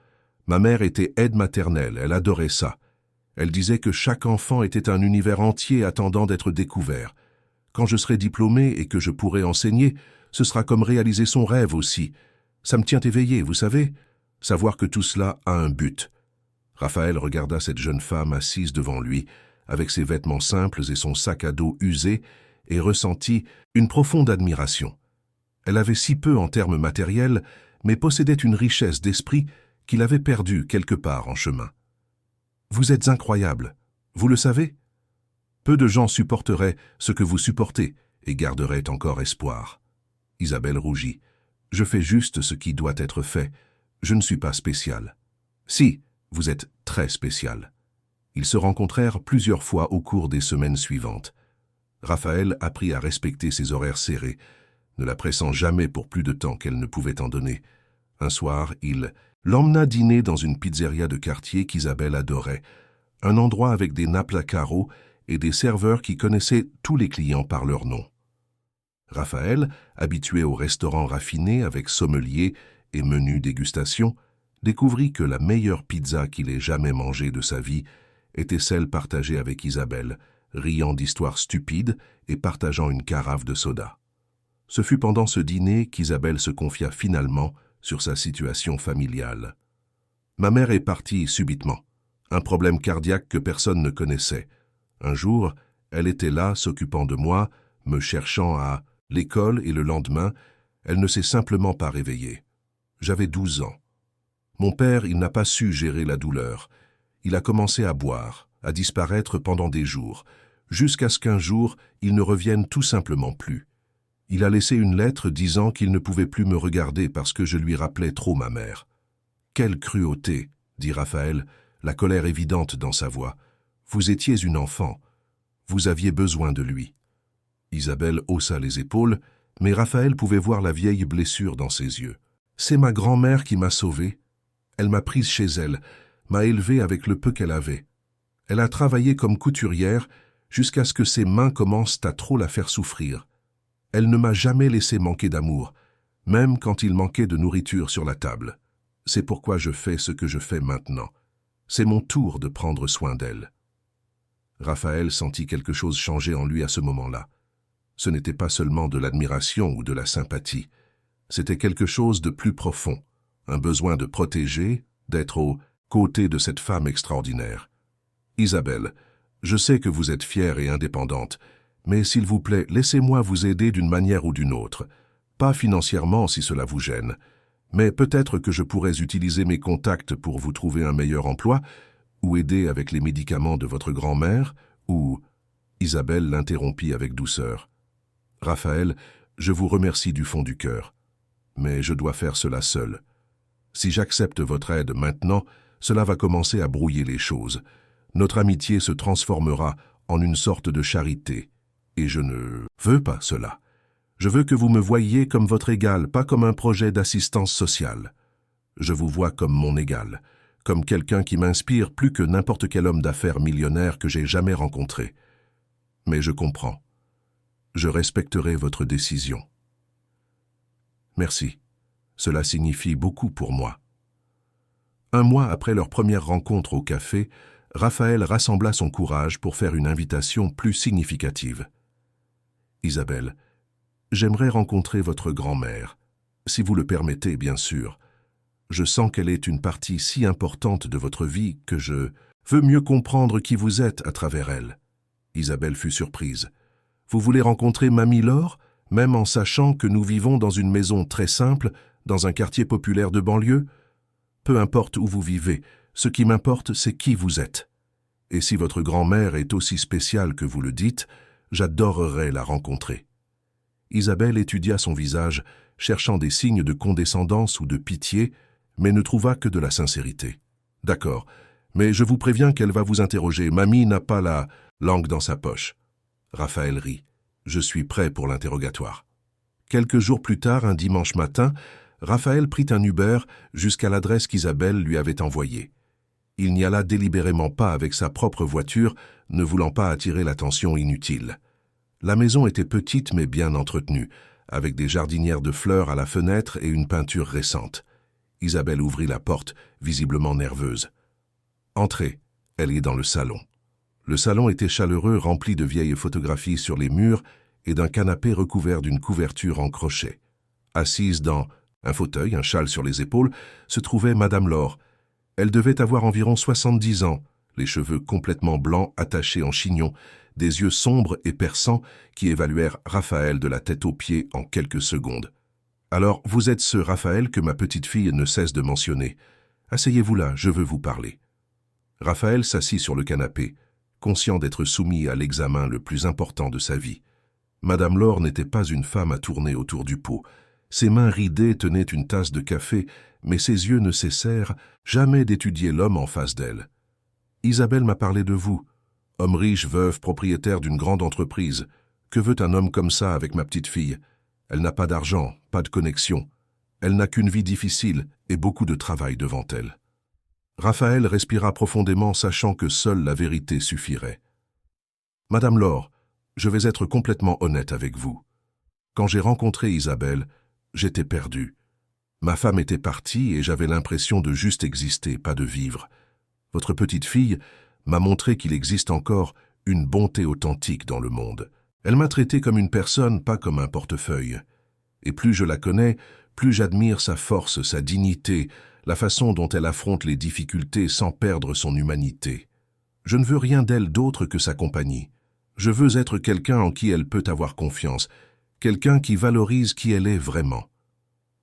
Ma mère était aide maternelle, elle adorait ça. Elle disait que chaque enfant était un univers entier attendant d'être découvert. Quand je serai diplômée et que je pourrai enseigner, ce sera comme réaliser son rêve aussi. Ça me tient éveillé, vous savez, savoir que tout cela a un but. Raphaël regarda cette jeune femme assise devant lui, avec ses vêtements simples et son sac à dos usé, et ressentit une profonde admiration. Elle avait si peu en termes matériels, mais possédait une richesse d'esprit qu'il avait perdue quelque part en chemin. « Vous êtes incroyable, vous le savez ? Peu de gens supporteraient ce que vous supportez et garderaient encore espoir. » Isabelle rougit. « Je fais juste ce qui doit être fait. Je ne suis pas spécial. »« Si, vous êtes très spécial. » Ils se rencontrèrent plusieurs fois au cours des semaines suivantes. Raphaël apprit à respecter ses horaires serrés, ne la pressant jamais pour plus de temps qu'elle ne pouvait en donner. Un soir, il l'emmena dîner dans une pizzeria de quartier qu'Isabelle adorait, un endroit avec des nappes à carreaux et des serveurs qui connaissaient tous les clients par leur nom. Raphaël, habitué aux restaurants raffinés avec sommelier et menu dégustation, découvrit que la meilleure pizza qu'il ait jamais mangée de sa vie était celle partagée avec Isabelle, riant d'histoires stupides et partageant une carafe de soda. Ce fut pendant ce dîner qu'Isabelle se confia finalement sur sa situation familiale. « Ma mère est partie subitement. Un problème cardiaque que personne ne connaissait. Un jour, elle était là, s'occupant de moi, me cherchant à l'école et le lendemain, elle ne s'est simplement pas réveillée. J'avais 12 ans. Mon père, il n'a pas su gérer la douleur. Il a commencé à boire, à disparaître pendant des jours, jusqu'à ce qu'un jour, il ne revienne tout simplement plus. Il a laissé une lettre disant qu'il ne pouvait plus me regarder parce que je lui rappelais trop ma mère. « Quelle cruauté !» dit Raphaël, la colère évidente dans sa voix. « Vous étiez une enfant. Vous aviez besoin de lui. » Isabelle haussa les épaules, mais Raphaël pouvait voir la vieille blessure dans ses yeux. « C'est ma grand-mère qui m'a sauvé. Elle m'a prise chez elle, m'a élevée avec le peu qu'elle avait. Elle a travaillé comme couturière jusqu'à ce que ses mains commencent à trop la faire souffrir. Elle ne m'a jamais laissé manquer d'amour, même quand il manquait de nourriture sur la table. C'est pourquoi je fais ce que je fais maintenant. C'est mon tour de prendre soin d'elle. » Raphaël sentit quelque chose changer en lui à ce moment-là. Ce n'était pas seulement de l'admiration ou de la sympathie. C'était quelque chose de plus profond, un besoin de protéger, d'être aux côtés de cette femme extraordinaire. « Isabelle, je sais que vous êtes fière et indépendante, mais s'il vous plaît, laissez-moi vous aider d'une manière ou d'une autre. Pas financièrement si cela vous gêne, mais peut-être que je pourrais utiliser mes contacts pour vous trouver un meilleur emploi, ou aider avec les médicaments de votre grand-mère, ou... » Isabelle l'interrompit avec douceur. « Raphaël, je vous remercie du fond du cœur, mais je dois faire cela seul. Si j'accepte votre aide maintenant, cela va commencer à brouiller les choses. Notre amitié se transformera en une sorte de charité. Et je ne veux pas cela. Je veux que vous me voyiez comme votre égal, pas comme un projet d'assistance sociale. Je vous vois comme mon égal, comme quelqu'un qui m'inspire plus que n'importe quel homme d'affaires millionnaire que j'ai jamais rencontré. Mais je comprends. Je respecterai votre décision. Merci. Cela signifie beaucoup pour moi. » Un mois après leur première rencontre au café, Raphaël rassembla son courage pour faire une invitation plus significative. « Isabelle, j'aimerais rencontrer votre grand-mère, si vous le permettez, bien sûr. Je sens qu'elle est une partie si importante de votre vie que je veux mieux comprendre qui vous êtes à travers elle. » Isabelle fut surprise. « Vous voulez rencontrer Mamie Laure, même en sachant que nous vivons dans une maison très simple, dans un quartier populaire de banlieue? Peu importe où vous vivez, ce qui m'importe, c'est qui vous êtes. Et si votre grand-mère est aussi spéciale que vous le dites, j'adorerais la rencontrer. » Isabelle étudia son visage, cherchant des signes de condescendance ou de pitié, mais ne trouva que de la sincérité. « D'accord, mais je vous préviens qu'elle va vous interroger. Mamie n'a pas la langue dans sa poche. » Raphaël rit. « Je suis prêt pour l'interrogatoire. » Quelques jours plus tard, un dimanche matin, Raphaël prit un Uber jusqu'à l'adresse qu'Isabelle lui avait envoyée. Il n'y alla délibérément pas avec sa propre voiture, ne voulant pas attirer l'attention inutile. La maison était petite mais bien entretenue, avec des jardinières de fleurs à la fenêtre et une peinture récente. Isabelle ouvrit la porte, visiblement nerveuse. « Entrez », elle est dans le salon. Le salon était chaleureux, rempli de vieilles photographies sur les murs et d'un canapé recouvert d'une couverture en crochet. Assise dans un fauteuil, un châle sur les épaules, se trouvait Madame Laure. Elle devait avoir environ 70 ans, les cheveux complètement blancs attachés en chignon, des yeux sombres et perçants qui évaluèrent Raphaël de la tête aux pieds en quelques secondes. « Alors, vous êtes ce Raphaël que ma petite fille ne cesse de mentionner. Asseyez-vous là, je veux vous parler. » Raphaël s'assit sur le canapé, conscient d'être soumis à l'examen le plus important de sa vie. Madame Laure n'était pas une femme à tourner autour du pot. Ses mains ridées tenaient une tasse de café, mais ses yeux ne cessèrent jamais d'étudier l'homme en face d'elle. « Isabelle m'a parlé de vous. Homme riche, veuve, propriétaire d'une grande entreprise. Que veut un homme comme ça avec ma petite fille? Elle n'a pas d'argent, pas de connexion. Elle n'a qu'une vie difficile et beaucoup de travail devant elle. » Raphaël respira profondément, sachant que seule la vérité suffirait. « Madame Laure, je vais être complètement honnête avec vous. Quand j'ai rencontré Isabelle, j'étais perdu. Ma femme était partie et j'avais l'impression de juste exister, pas de vivre. Votre petite fille m'a montré qu'il existe encore une bonté authentique dans le monde. Elle m'a traité comme une personne, pas comme un portefeuille. Et plus je la connais, plus j'admire sa force, sa dignité, la façon dont elle affronte les difficultés sans perdre son humanité. Je ne veux rien d'elle d'autre que sa compagnie. Je veux être quelqu'un en qui elle peut avoir confiance, quelqu'un qui valorise qui elle est vraiment.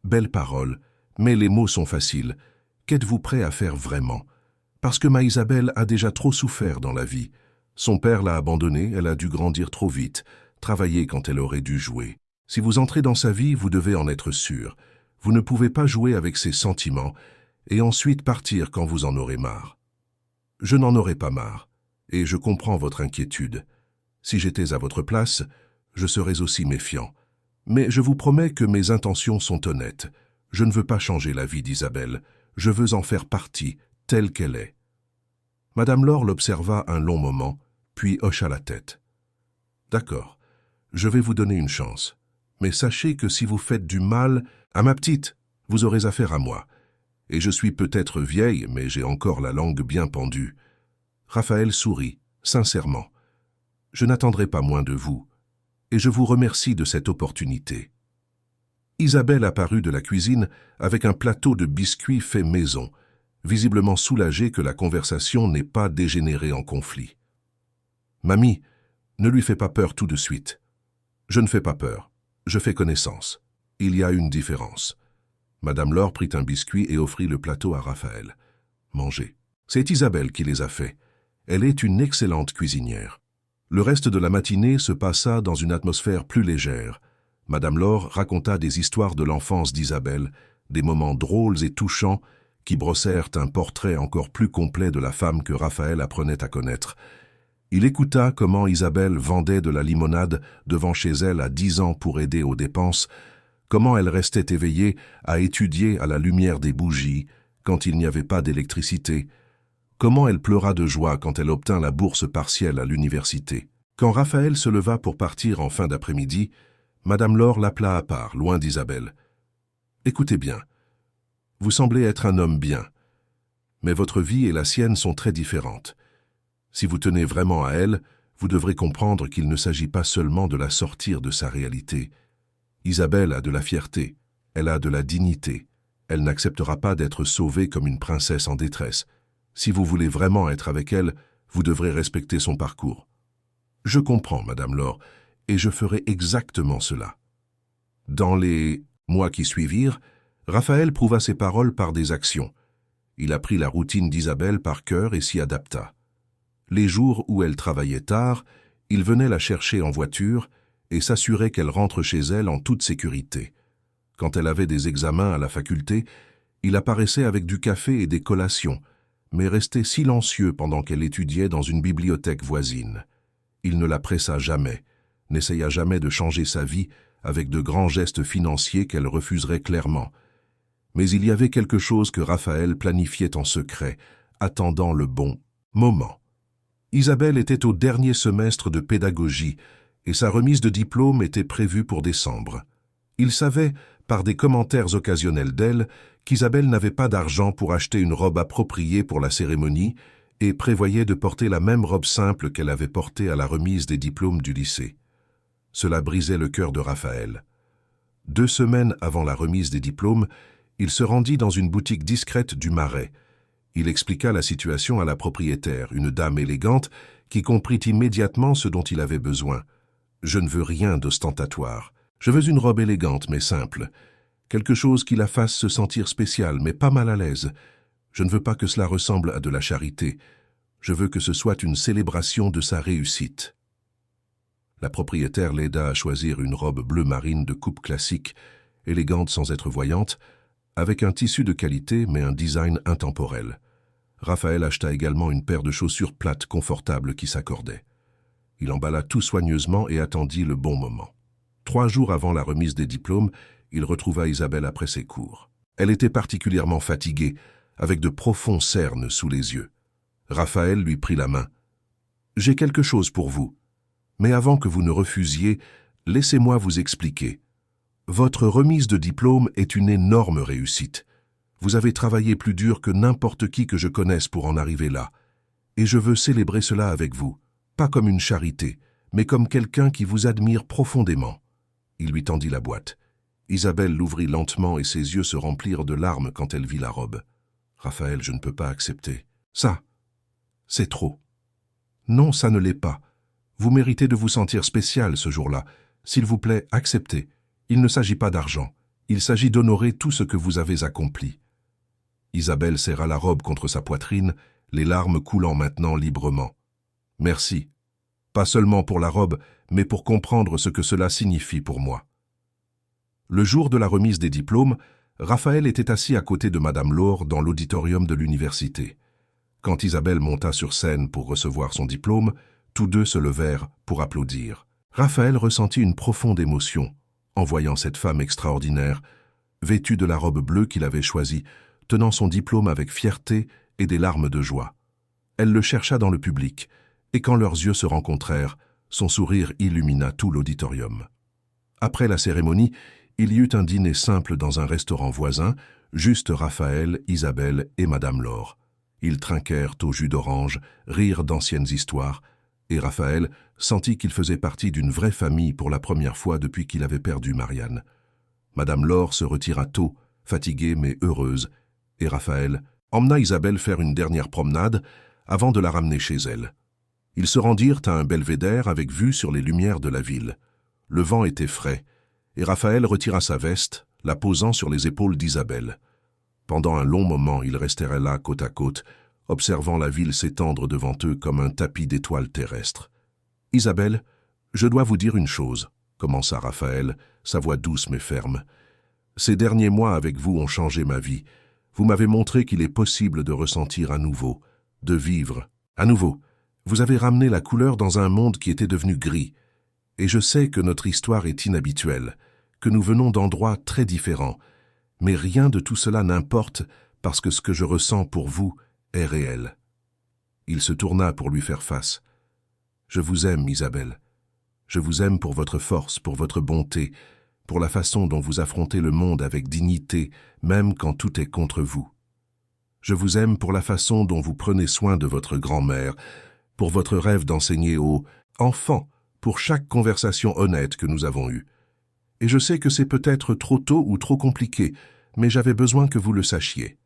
Belles paroles, mais les mots sont faciles. Qu'êtes-vous prêt à faire vraiment? Parce que ma Isabelle a déjà trop souffert dans la vie. Son père l'a abandonnée, elle a dû grandir trop vite, travailler quand elle aurait dû jouer. Si vous entrez dans sa vie, vous devez en être sûr. Vous ne pouvez pas jouer avec ses sentiments et ensuite partir quand vous en aurez marre. Je n'en aurai pas marre, et je comprends votre inquiétude. Si j'étais à votre place, je serais aussi méfiant. Mais je vous promets que mes intentions sont honnêtes. Je ne veux pas changer la vie d'Isabelle. Je veux en faire partie, telle qu'elle est. » Madame Laure l'observa un long moment, puis hocha la tête. « D'accord, je vais vous donner une chance. Mais sachez que si vous faites du mal à ma petite, vous aurez affaire à moi. Et je suis peut-être vieille, mais j'ai encore la langue bien pendue. » Raphaël sourit, sincèrement. « Je n'attendrai pas moins de vous, et je vous remercie de cette opportunité. » Isabelle apparut de la cuisine avec un plateau de biscuits fait maison, visiblement soulagée que la conversation n'ait pas dégénéré en conflit. « Mamie, ne lui fais pas peur tout de suite. »« Je ne fais pas peur. Je fais connaissance. Il y a une différence. » Madame Laure prit un biscuit et offrit le plateau à Raphaël. « Mangez. C'est Isabelle qui les a faits. Elle est une excellente cuisinière. » Le reste de la matinée se passa dans une atmosphère plus légère. Madame Laure raconta des histoires de l'enfance d'Isabelle, des moments drôles et touchants qui brossèrent un portrait encore plus complet de la femme que Raphaël apprenait à connaître. Il écouta comment Isabelle vendait de la limonade devant chez elle à 10 ans pour aider aux dépenses, comment elle restait éveillée à étudier à la lumière des bougies quand il n'y avait pas d'électricité, comment elle pleura de joie quand elle obtint la bourse partielle à l'université. Quand Raphaël se leva pour partir en fin d'après-midi, Madame Laure l'appela à part, loin d'Isabelle. « Écoutez bien, vous semblez être un homme bien, mais votre vie et la sienne sont très différentes. Si vous tenez vraiment à elle, vous devrez comprendre qu'il ne s'agit pas seulement de la sortir de sa réalité. Isabelle a de la fierté, elle a de la dignité, elle n'acceptera pas d'être sauvée comme une princesse en détresse. Si vous voulez vraiment être avec elle, vous devrez respecter son parcours. » « Je comprends, Madame Laure, et je ferai exactement cela. » Dans les mois qui suivirent, Raphaël prouva ses paroles par des actions. Il apprit la routine d'Isabelle par cœur et s'y adapta. Les jours où elle travaillait tard, il venait la chercher en voiture et s'assurait qu'elle rentre chez elle en toute sécurité. Quand elle avait des examens à la faculté, il apparaissait avec du café et des collations, mais restait silencieux pendant qu'elle étudiait dans une bibliothèque voisine. Il ne la pressa jamais, n'essaya jamais de changer sa vie avec de grands gestes financiers qu'elle refuserait clairement, Mais il y avait quelque chose que Raphaël planifiait en secret, attendant le bon moment. Isabelle était au dernier semestre de pédagogie et sa remise de diplôme était prévue pour décembre. Il savait, par des commentaires occasionnels d'elle, qu'Isabelle n'avait pas d'argent pour acheter une robe appropriée pour la cérémonie et prévoyait de porter la même robe simple qu'elle avait portée à la remise des diplômes du lycée. Cela brisait le cœur de Raphaël. 2 semaines avant la remise des diplômes, il se rendit dans une boutique discrète du Marais. Il expliqua la situation à la propriétaire, une dame élégante, qui comprit immédiatement ce dont il avait besoin. « Je ne veux rien d'ostentatoire. Je veux une robe élégante mais simple. Quelque chose qui la fasse se sentir spéciale mais pas mal à l'aise. Je ne veux pas que cela ressemble à de la charité. Je veux que ce soit une célébration de sa réussite. » La propriétaire l'aida à choisir une robe bleu marine de coupe classique, élégante sans être voyante, avec un tissu de qualité mais un design intemporel. Raphaël acheta également une paire de chaussures plates confortables qui s'accordaient. Il emballa tout soigneusement et attendit le bon moment. 3 jours avant la remise des diplômes, il retrouva Isabelle après ses cours. Elle était particulièrement fatiguée, avec de profonds cernes sous les yeux. Raphaël lui prit la main. « J'ai quelque chose pour vous. Mais avant que vous ne refusiez, laissez-moi vous expliquer. Votre remise de diplôme est une énorme réussite. Vous avez travaillé plus dur que n'importe qui que je connaisse pour en arriver là. Et je veux célébrer cela avec vous, pas comme une charité, mais comme quelqu'un qui vous admire profondément. » Il lui tendit la boîte. Isabelle l'ouvrit lentement et ses yeux se remplirent de larmes quand elle vit la robe. « Raphaël, je ne peux pas accepter. Ça, c'est trop. » « Non, ça ne l'est pas. Vous méritez de vous sentir spécial ce jour-là. S'il vous plaît, acceptez. Il ne s'agit pas d'argent. Il s'agit d'honorer tout ce que vous avez accompli. » Isabelle serra la robe contre sa poitrine, les larmes coulant maintenant librement. « Merci. Pas seulement pour la robe, mais pour comprendre ce que cela signifie pour moi. » Le jour de la remise des diplômes, Raphaël était assis à côté de Madame Laure dans l'auditorium de l'université. Quand Isabelle monta sur scène pour recevoir son diplôme, tous deux se levèrent pour applaudir. Raphaël ressentit une profonde émotion en voyant cette femme extraordinaire, vêtue de la robe bleue qu'il avait choisie, tenant son diplôme avec fierté et des larmes de joie. Elle le chercha dans le public, et quand leurs yeux se rencontrèrent, son sourire illumina tout l'auditorium. Après la cérémonie, il y eut un dîner simple dans un restaurant voisin, juste Raphaël, Isabelle et Madame Laure. Ils trinquèrent au jus d'orange, rirent d'anciennes histoires, et Raphaël sentit qu'il faisait partie d'une vraie famille pour la première fois depuis qu'il avait perdu Marianne. Madame Laure se retira tôt, fatiguée mais heureuse, et Raphaël emmena Isabelle faire une dernière promenade avant de la ramener chez elle. Ils se rendirent à un belvédère avec vue sur les lumières de la ville. Le vent était frais, et Raphaël retira sa veste, la posant sur les épaules d'Isabelle. Pendant un long moment, ils restèrent là côte à côte, observant la ville s'étendre devant eux comme un tapis d'étoiles terrestres. « Isabelle, je dois vous dire une chose, » commença Raphaël, sa voix douce mais ferme. « Ces derniers mois avec vous ont changé ma vie. Vous m'avez montré qu'il est possible de ressentir à nouveau, de vivre à nouveau. Vous avez ramené la couleur dans un monde qui était devenu gris. Et je sais que notre histoire est inhabituelle, que nous venons d'endroits très différents. Mais rien de tout cela n'importe parce que ce que je ressens pour vous est réel. » Il se tourna pour lui faire face. « Je vous aime, Isabelle. Je vous aime pour votre force, pour votre bonté, pour la façon dont vous affrontez le monde avec dignité, même quand tout est contre vous. Je vous aime pour la façon dont vous prenez soin de votre grand-mère, pour votre rêve d'enseigner aux enfants, pour chaque conversation honnête que nous avons eue. Et je sais que c'est peut-être trop tôt ou trop compliqué, mais j'avais besoin que vous le sachiez. »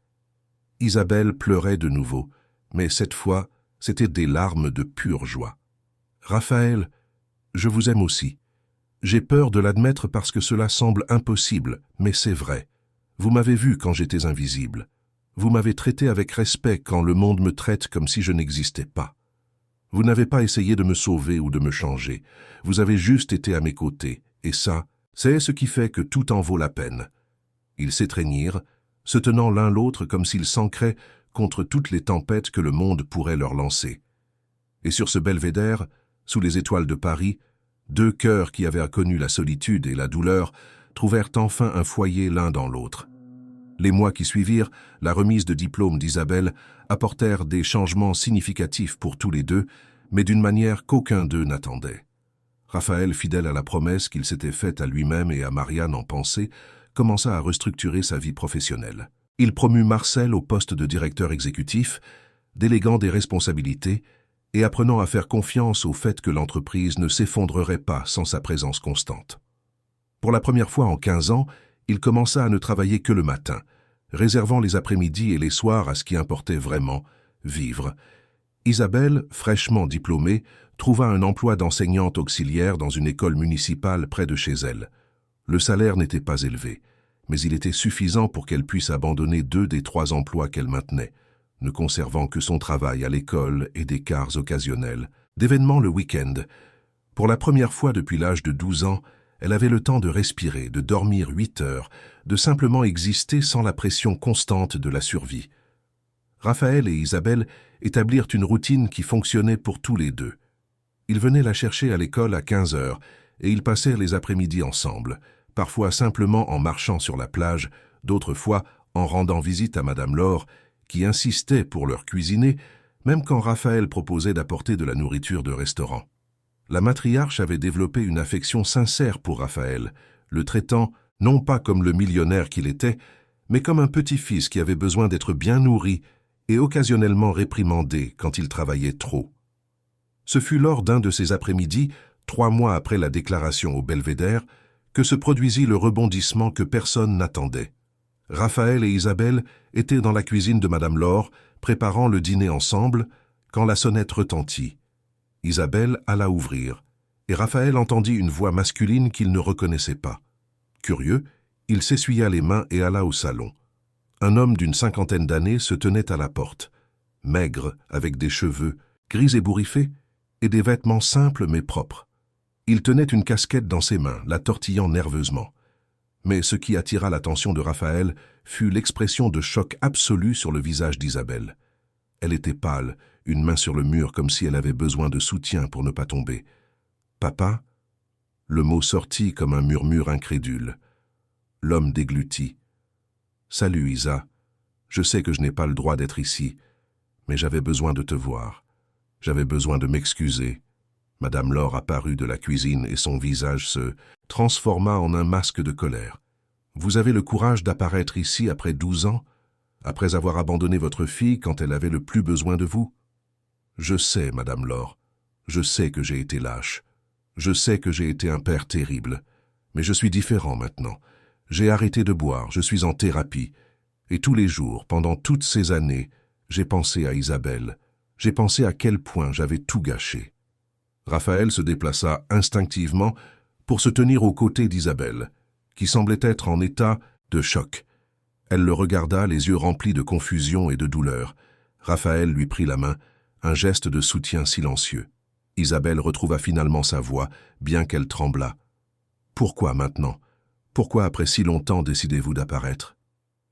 Isabelle pleurait de nouveau, mais cette fois, c'était des larmes de pure joie. « Raphaël, je vous aime aussi. J'ai peur de l'admettre parce que cela semble impossible, mais c'est vrai. Vous m'avez vu quand j'étais invisible. Vous m'avez traité avec respect quand le monde me traite comme si je n'existais pas. Vous n'avez pas essayé de me sauver ou de me changer. Vous avez juste été à mes côtés, et ça, c'est ce qui fait que tout en vaut la peine. » Ils s'étreignirent, se tenant l'un l'autre comme s'ils s'ancraient contre toutes les tempêtes que le monde pourrait leur lancer. Et sur ce belvédère, sous les étoiles de Paris, 2 cœurs qui avaient connu la solitude et la douleur trouvèrent enfin un foyer l'un dans l'autre. Les mois qui suivirent, la remise de diplôme d'Isabelle apportèrent des changements significatifs pour tous les deux, mais d'une manière qu'aucun d'eux n'attendait. Raphaël, fidèle à la promesse qu'il s'était faite à lui-même et à Marianne en pensée, commença à restructurer sa vie professionnelle. Il promut Marcel au poste de directeur exécutif, déléguant des responsabilités et apprenant à faire confiance au fait que l'entreprise ne s'effondrerait pas sans sa présence constante. Pour la première fois en 15 ans, il commença à ne travailler que le matin, réservant les après-midi et les soirs à ce qui importait vraiment, vivre. Isabelle, fraîchement diplômée, trouva un emploi d'enseignante auxiliaire dans une école municipale près de chez elle. Le salaire n'était pas élevé, mais il était suffisant pour qu'elle puisse abandonner 2 des 3 emplois qu'elle maintenait, ne conservant que son travail à l'école et des quarts occasionnels, d'événements le week-end. Pour la première fois depuis l'âge de 12 ans, elle avait le temps de respirer, de dormir 8 heures, de simplement exister sans la pression constante de la survie. Raphaël et Isabelle établirent une routine qui fonctionnait pour tous les deux. Ils venaient la chercher à l'école à 15 heures et ils passèrent les après-midi ensemble, parfois simplement en marchant sur la plage, d'autres fois en rendant visite à Madame Laure, qui insistait pour leur cuisiner, même quand Raphaël proposait d'apporter de la nourriture de restaurant. La matriarche avait développé une affection sincère pour Raphaël, le traitant non pas comme le millionnaire qu'il était, mais comme un petit-fils qui avait besoin d'être bien nourri et occasionnellement réprimandé quand il travaillait trop. Ce fut lors d'un de ces après-midi, 3 mois après la déclaration au Belvédère, que se produisit le rebondissement que personne n'attendait. Raphaël et Isabelle étaient dans la cuisine de Madame Laure, préparant le dîner ensemble, quand la sonnette retentit. Isabelle alla ouvrir, et Raphaël entendit une voix masculine qu'il ne reconnaissait pas. Curieux, il s'essuya les mains et alla au salon. Un homme d'une 50aine d'années se tenait à la porte, maigre, avec des cheveux, gris ébouriffés, et des vêtements simples mais propres. Il tenait une casquette dans ses mains, la tortillant nerveusement. Mais ce qui attira l'attention de Raphaël fut l'expression de choc absolu sur le visage d'Isabelle. Elle était pâle, une main sur le mur comme si elle avait besoin de soutien pour ne pas tomber. « Papa ?» Le mot sortit comme un murmure incrédule. L'homme déglutit. « Salut, Isa. Je sais que je n'ai pas le droit d'être ici, mais j'avais besoin de te voir. J'avais besoin de m'excuser. » Madame Laure apparut de la cuisine et son visage se transforma en un masque de colère. « Vous avez le courage d'apparaître ici après 12 ans, après avoir abandonné votre fille quand elle avait le plus besoin de vous? Je sais, Madame Laure, je sais que j'ai été lâche. Je sais que j'ai été un père terrible. Mais je suis différent maintenant. J'ai arrêté de boire, je suis en thérapie. Et tous les jours, pendant toutes ces années, j'ai pensé à Isabelle. J'ai pensé à quel point j'avais tout gâché. » Raphaël se déplaça instinctivement pour se tenir aux côtés d'Isabelle, qui semblait être en état de choc. Elle le regarda, les yeux remplis de confusion et de douleur. Raphaël lui prit la main, un geste de soutien silencieux. Isabelle retrouva finalement sa voix, bien qu'elle tremblât. « Pourquoi maintenant? Pourquoi après si longtemps décidez-vous d'apparaître ?»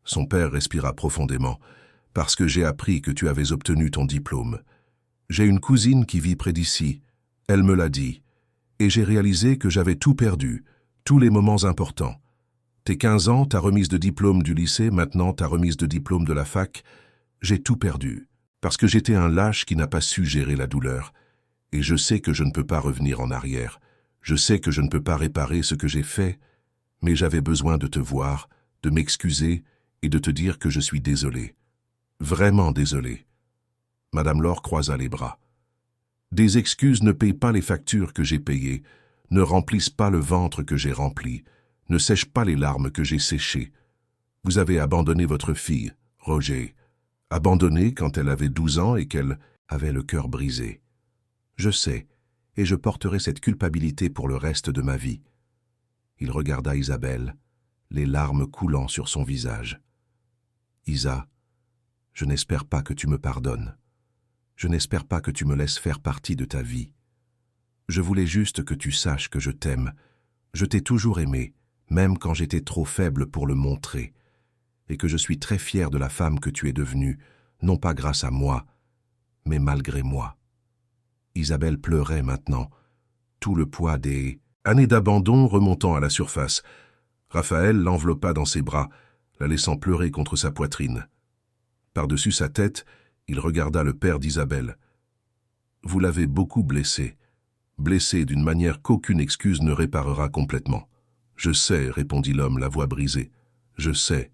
Son père respira profondément. « Parce que j'ai appris que tu avais obtenu ton diplôme. J'ai une cousine qui vit près d'ici. Elle me l'a dit. Et j'ai réalisé que j'avais tout perdu, tous les moments importants. Tes 15 ans, ta remise de diplôme du lycée, maintenant ta remise de diplôme de la fac, j'ai tout perdu. Parce que j'étais un lâche qui n'a pas su gérer la douleur. Et je sais que je ne peux pas revenir en arrière. Je sais que je ne peux pas réparer ce que j'ai fait, mais j'avais besoin de te voir, de m'excuser et de te dire que je suis désolé. Vraiment désolé. » Madame Laure croisa les bras. « Des excuses ne payent pas les factures que j'ai payées, ne remplissent pas le ventre que j'ai rempli, ne sèchent pas les larmes que j'ai séchées. Vous avez abandonné votre fille, Roger. Abandonnée quand elle avait 12 ans et qu'elle avait le cœur brisé. Je sais, et je porterai cette culpabilité pour le reste de ma vie. » Il regarda Isabelle, les larmes coulant sur son visage. « Isa, je n'espère pas que tu me pardonnes. Je n'espère pas que tu me laisses faire partie de ta vie. Je voulais juste que tu saches que je t'aime. Je t'ai toujours aimé, même quand j'étais trop faible pour le montrer, et que je suis très fier de la femme que tu es devenue, non pas grâce à moi, mais malgré moi. » Isabelle pleurait maintenant, tout le poids des années d'abandon remontant à la surface. Raphaël l'enveloppa dans ses bras, la laissant pleurer contre sa poitrine. Par-dessus sa tête, il regarda le père d'Isabelle. « Vous l'avez beaucoup blessé. Blessé d'une manière qu'aucune excuse ne réparera complètement. »« Je sais, » répondit l'homme, la voix brisée. « Je sais. »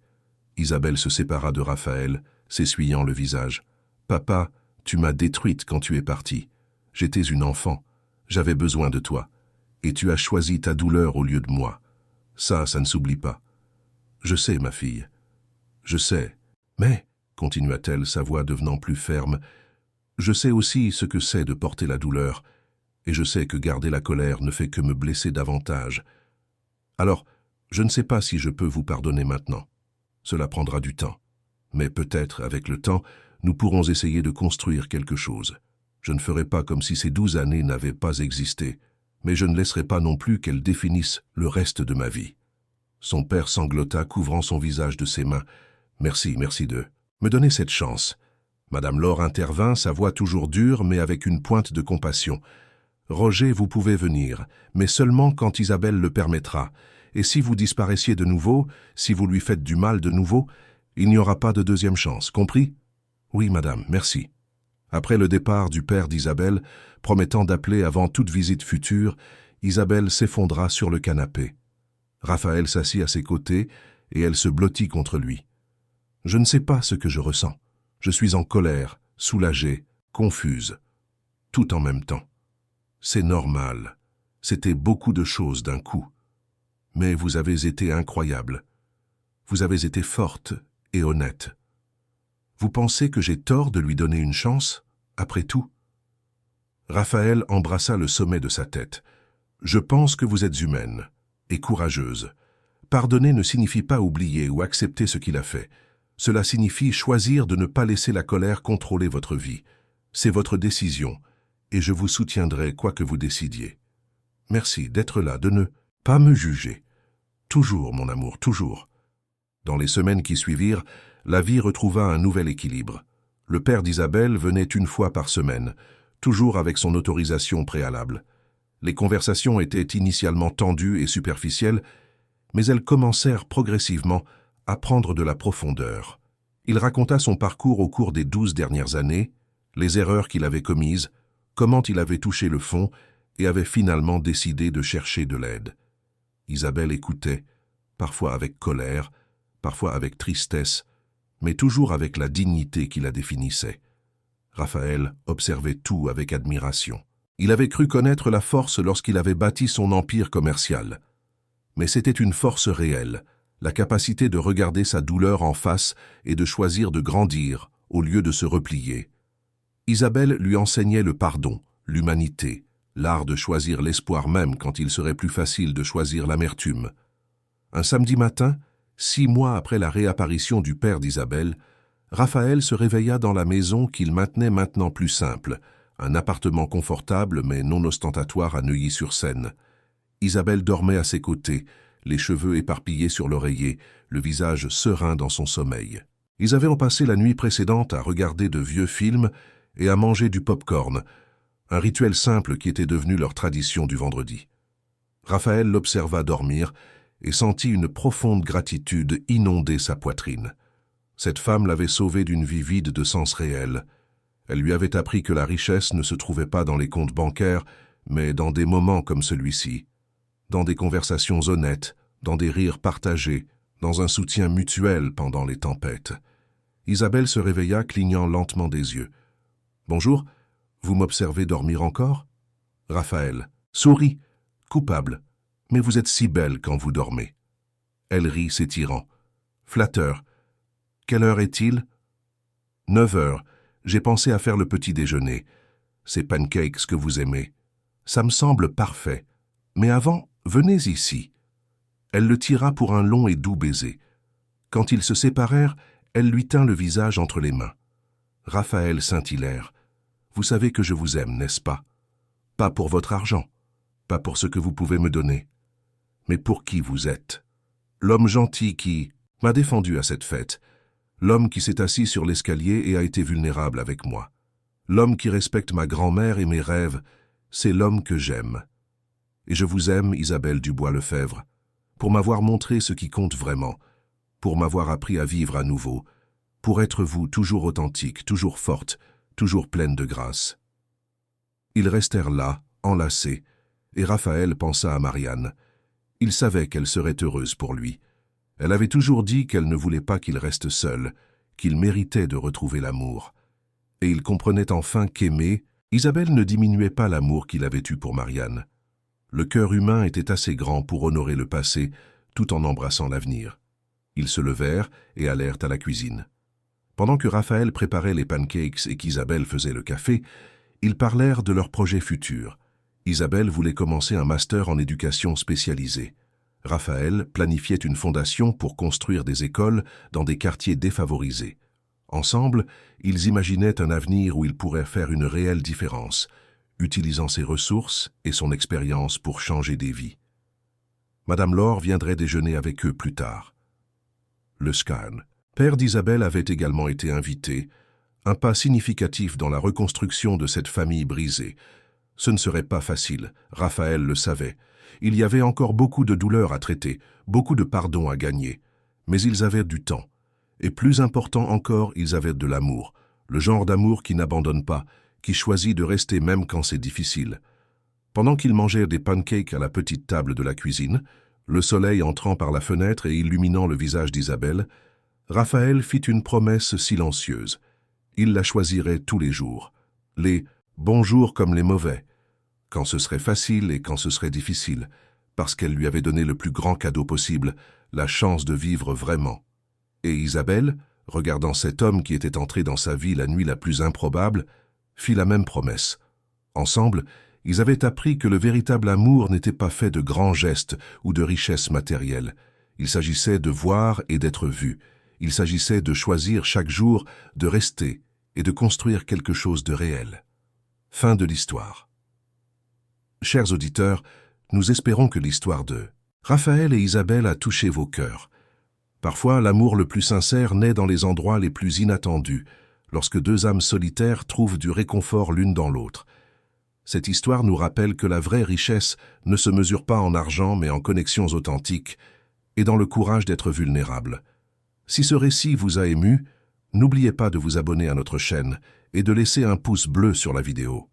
Isabelle se sépara de Raphaël, s'essuyant le visage. « Papa, tu m'as détruite quand tu es parti. J'étais une enfant. J'avais besoin de toi. Et tu as choisi ta douleur au lieu de moi. Ça ne s'oublie pas. Je sais, ma fille. Je sais. Mais, continua-t-elle, sa voix devenant plus ferme, je sais aussi ce que c'est de porter la douleur, et je sais que garder la colère ne fait que me blesser davantage. Alors, je ne sais pas si je peux vous pardonner maintenant. Cela prendra du temps. Mais peut-être, avec le temps, nous pourrons essayer de construire quelque chose. Je ne ferai pas comme si ces 12 années n'avaient pas existé, mais je ne laisserai pas non plus qu'elles définissent le reste de ma vie. » Son père sanglota, couvrant son visage de ses mains. « Merci de me donner cette chance. » Madame Laure intervint, sa voix toujours dure, mais avec une pointe de compassion. « Roger, vous pouvez venir, mais seulement quand Isabelle le permettra. Et si vous disparaissiez de nouveau, si vous lui faites du mal de nouveau, il n'y aura pas de deuxième chance, compris ? » « Oui, madame, merci. » Après le départ du père d'Isabelle, promettant d'appeler avant toute visite future, Isabelle s'effondra sur le canapé. Raphaël s'assit à ses côtés et elle se blottit contre lui. « Je ne sais pas ce que je ressens. Je suis en colère, soulagée, confuse. Tout en même temps. C'est normal. C'était beaucoup de choses d'un coup. Mais vous avez été incroyable. Vous avez été forte et honnête. Vous pensez que j'ai tort de lui donner une chance, après tout ?» Raphaël embrassa le sommet de sa tête. « Je pense que vous êtes humaine et courageuse. Pardonner ne signifie pas oublier ou accepter ce qu'il a fait. Cela signifie choisir de ne pas laisser la colère contrôler votre vie. C'est votre décision, et je vous soutiendrai quoi que vous décidiez. Merci d'être là, de ne pas me juger. Toujours, mon amour, toujours. » Dans les semaines qui suivirent, la vie retrouva un nouvel équilibre. Le père d'Isabelle venait une fois par semaine, toujours avec son autorisation préalable. Les conversations étaient initialement tendues et superficielles, mais elles commencèrent progressivement à prendre de la profondeur. Il raconta son parcours au cours des 12 dernières années, les erreurs qu'il avait commises, comment il avait touché le fond et avait finalement décidé de chercher de l'aide. Isabelle écoutait, parfois avec colère, parfois avec tristesse, mais toujours avec la dignité qui la définissait. Raphaël observait tout avec admiration. Il avait cru connaître la force lorsqu'il avait bâti son empire commercial. Mais c'était une force réelle, la capacité de regarder sa douleur en face et de choisir de grandir au lieu de se replier. Isabelle lui enseignait le pardon, l'humanité, l'art de choisir l'espoir même quand il serait plus facile de choisir l'amertume. Un samedi matin, 6 mois après la réapparition du père d'Isabelle, Raphaël se réveilla dans la maison qu'il maintenait maintenant plus simple, un appartement confortable mais non ostentatoire à Neuilly-sur-Seine. Isabelle dormait à ses côtés, les cheveux éparpillés sur l'oreiller, le visage serein dans son sommeil. Ils avaient passé la nuit précédente à regarder de vieux films et à manger du pop-corn, un rituel simple qui était devenu leur tradition du vendredi. Raphaël l'observa dormir et sentit une profonde gratitude inonder sa poitrine. Cette femme l'avait sauvé d'une vie vide de sens réel. Elle lui avait appris que la richesse ne se trouvait pas dans les comptes bancaires, mais dans des moments comme celui-ci, dans des conversations honnêtes, dans des rires partagés, dans un soutien mutuel pendant les tempêtes. Isabelle se réveilla, clignant lentement des yeux. « Bonjour, vous m'observez dormir encore ?» Raphaël sourit, coupable. « Mais vous êtes si belle quand vous dormez. » Elle rit, s'étirant. « Flatteur. Quelle heure est-il ?»« 9 heures. J'ai pensé à faire le petit déjeuner. Ces pancakes que vous aimez. Ça me semble parfait. Mais avant, venez ici. » Elle le tira pour un long et doux baiser. Quand ils se séparèrent, elle lui tint le visage entre les mains. Raphaël scintillèrent. « Vous savez que je vous aime, n'est-ce pas? Pas pour votre argent, pas pour ce que vous pouvez me donner, mais pour qui vous êtes. L'homme gentil qui m'a défendu à cette fête, l'homme qui s'est assis sur l'escalier et a été vulnérable avec moi, l'homme qui respecte ma grand-mère et mes rêves, c'est l'homme que j'aime. Et je vous aime, Isabelle Dubois-Lefebvre, pour m'avoir montré ce qui compte vraiment, pour m'avoir appris à vivre à nouveau, pour être vous toujours authentique, toujours forte, toujours pleine de grâce. » Ils restèrent là, enlacés, et Raphaël pensa à Marianne. Il savait qu'elle serait heureuse pour lui. Elle avait toujours dit qu'elle ne voulait pas qu'il reste seul, qu'il méritait de retrouver l'amour. Et il comprenait enfin qu'aimer, Isabelle ne diminuait pas l'amour qu'il avait eu pour Marianne. Le cœur humain était assez grand pour honorer le passé, tout en embrassant l'avenir. Ils se levèrent et allèrent à la cuisine. Pendant que Raphaël préparait les pancakes et qu'Isabelle faisait le café, ils parlèrent de leurs projets futurs. Isabelle voulait commencer un master en éducation spécialisée. Raphaël planifiait une fondation pour construire des écoles dans des quartiers défavorisés. Ensemble, ils imaginaient un avenir où ils pourraient faire une réelle différence, utilisant ses ressources et son expérience pour changer des vies. Madame Laure viendrait déjeuner avec eux plus tard. Le Scan, père d'Isabelle, avait également été invité, un pas significatif dans la reconstruction de cette famille brisée. Ce ne serait pas facile, Raphaël le savait. Il y avait encore beaucoup de douleurs à traiter, beaucoup de pardon à gagner. Mais ils avaient du temps. Et plus important encore, ils avaient de l'amour. Le genre d'amour qui n'abandonne pas, qui choisit de rester même quand c'est difficile. Pendant qu'ils mangeaient des pancakes à la petite table de la cuisine, le soleil entrant par la fenêtre et illuminant le visage d'Isabelle, Raphaël fit une promesse silencieuse. Il la choisirait tous les jours. Les « bons jours comme les mauvais », quand ce serait facile et quand ce serait difficile, parce qu'elle lui avait donné le plus grand cadeau possible, la chance de vivre vraiment. Et Isabelle, regardant cet homme qui était entré dans sa vie la nuit la plus improbable, fit la même promesse. Ensemble, ils avaient appris que le véritable amour n'était pas fait de grands gestes ou de richesses matérielles. Il s'agissait de voir et d'être vu. Il s'agissait de choisir chaque jour de rester et de construire quelque chose de réel. Fin de l'histoire. Chers auditeurs, nous espérons que l'histoire de Raphaël et Isabelle a touché vos cœurs. Parfois, l'amour le plus sincère naît dans les endroits les plus inattendus, lorsque deux âmes solitaires trouvent du réconfort l'une dans l'autre. Cette histoire nous rappelle que la vraie richesse ne se mesure pas en argent mais en connexions authentiques et dans le courage d'être vulnérable. Si ce récit vous a ému, n'oubliez pas de vous abonner à notre chaîne et de laisser un pouce bleu sur la vidéo.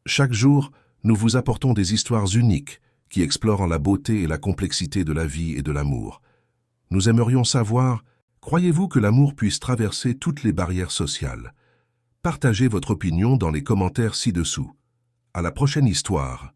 Chaque jour, nous vous apportons des histoires uniques qui explorent la beauté et la complexité de la vie et de l'amour. Nous aimerions savoir, croyez-vous que l'amour puisse traverser toutes les barrières sociales? Partagez votre opinion dans les commentaires ci-dessous. À la prochaine histoire.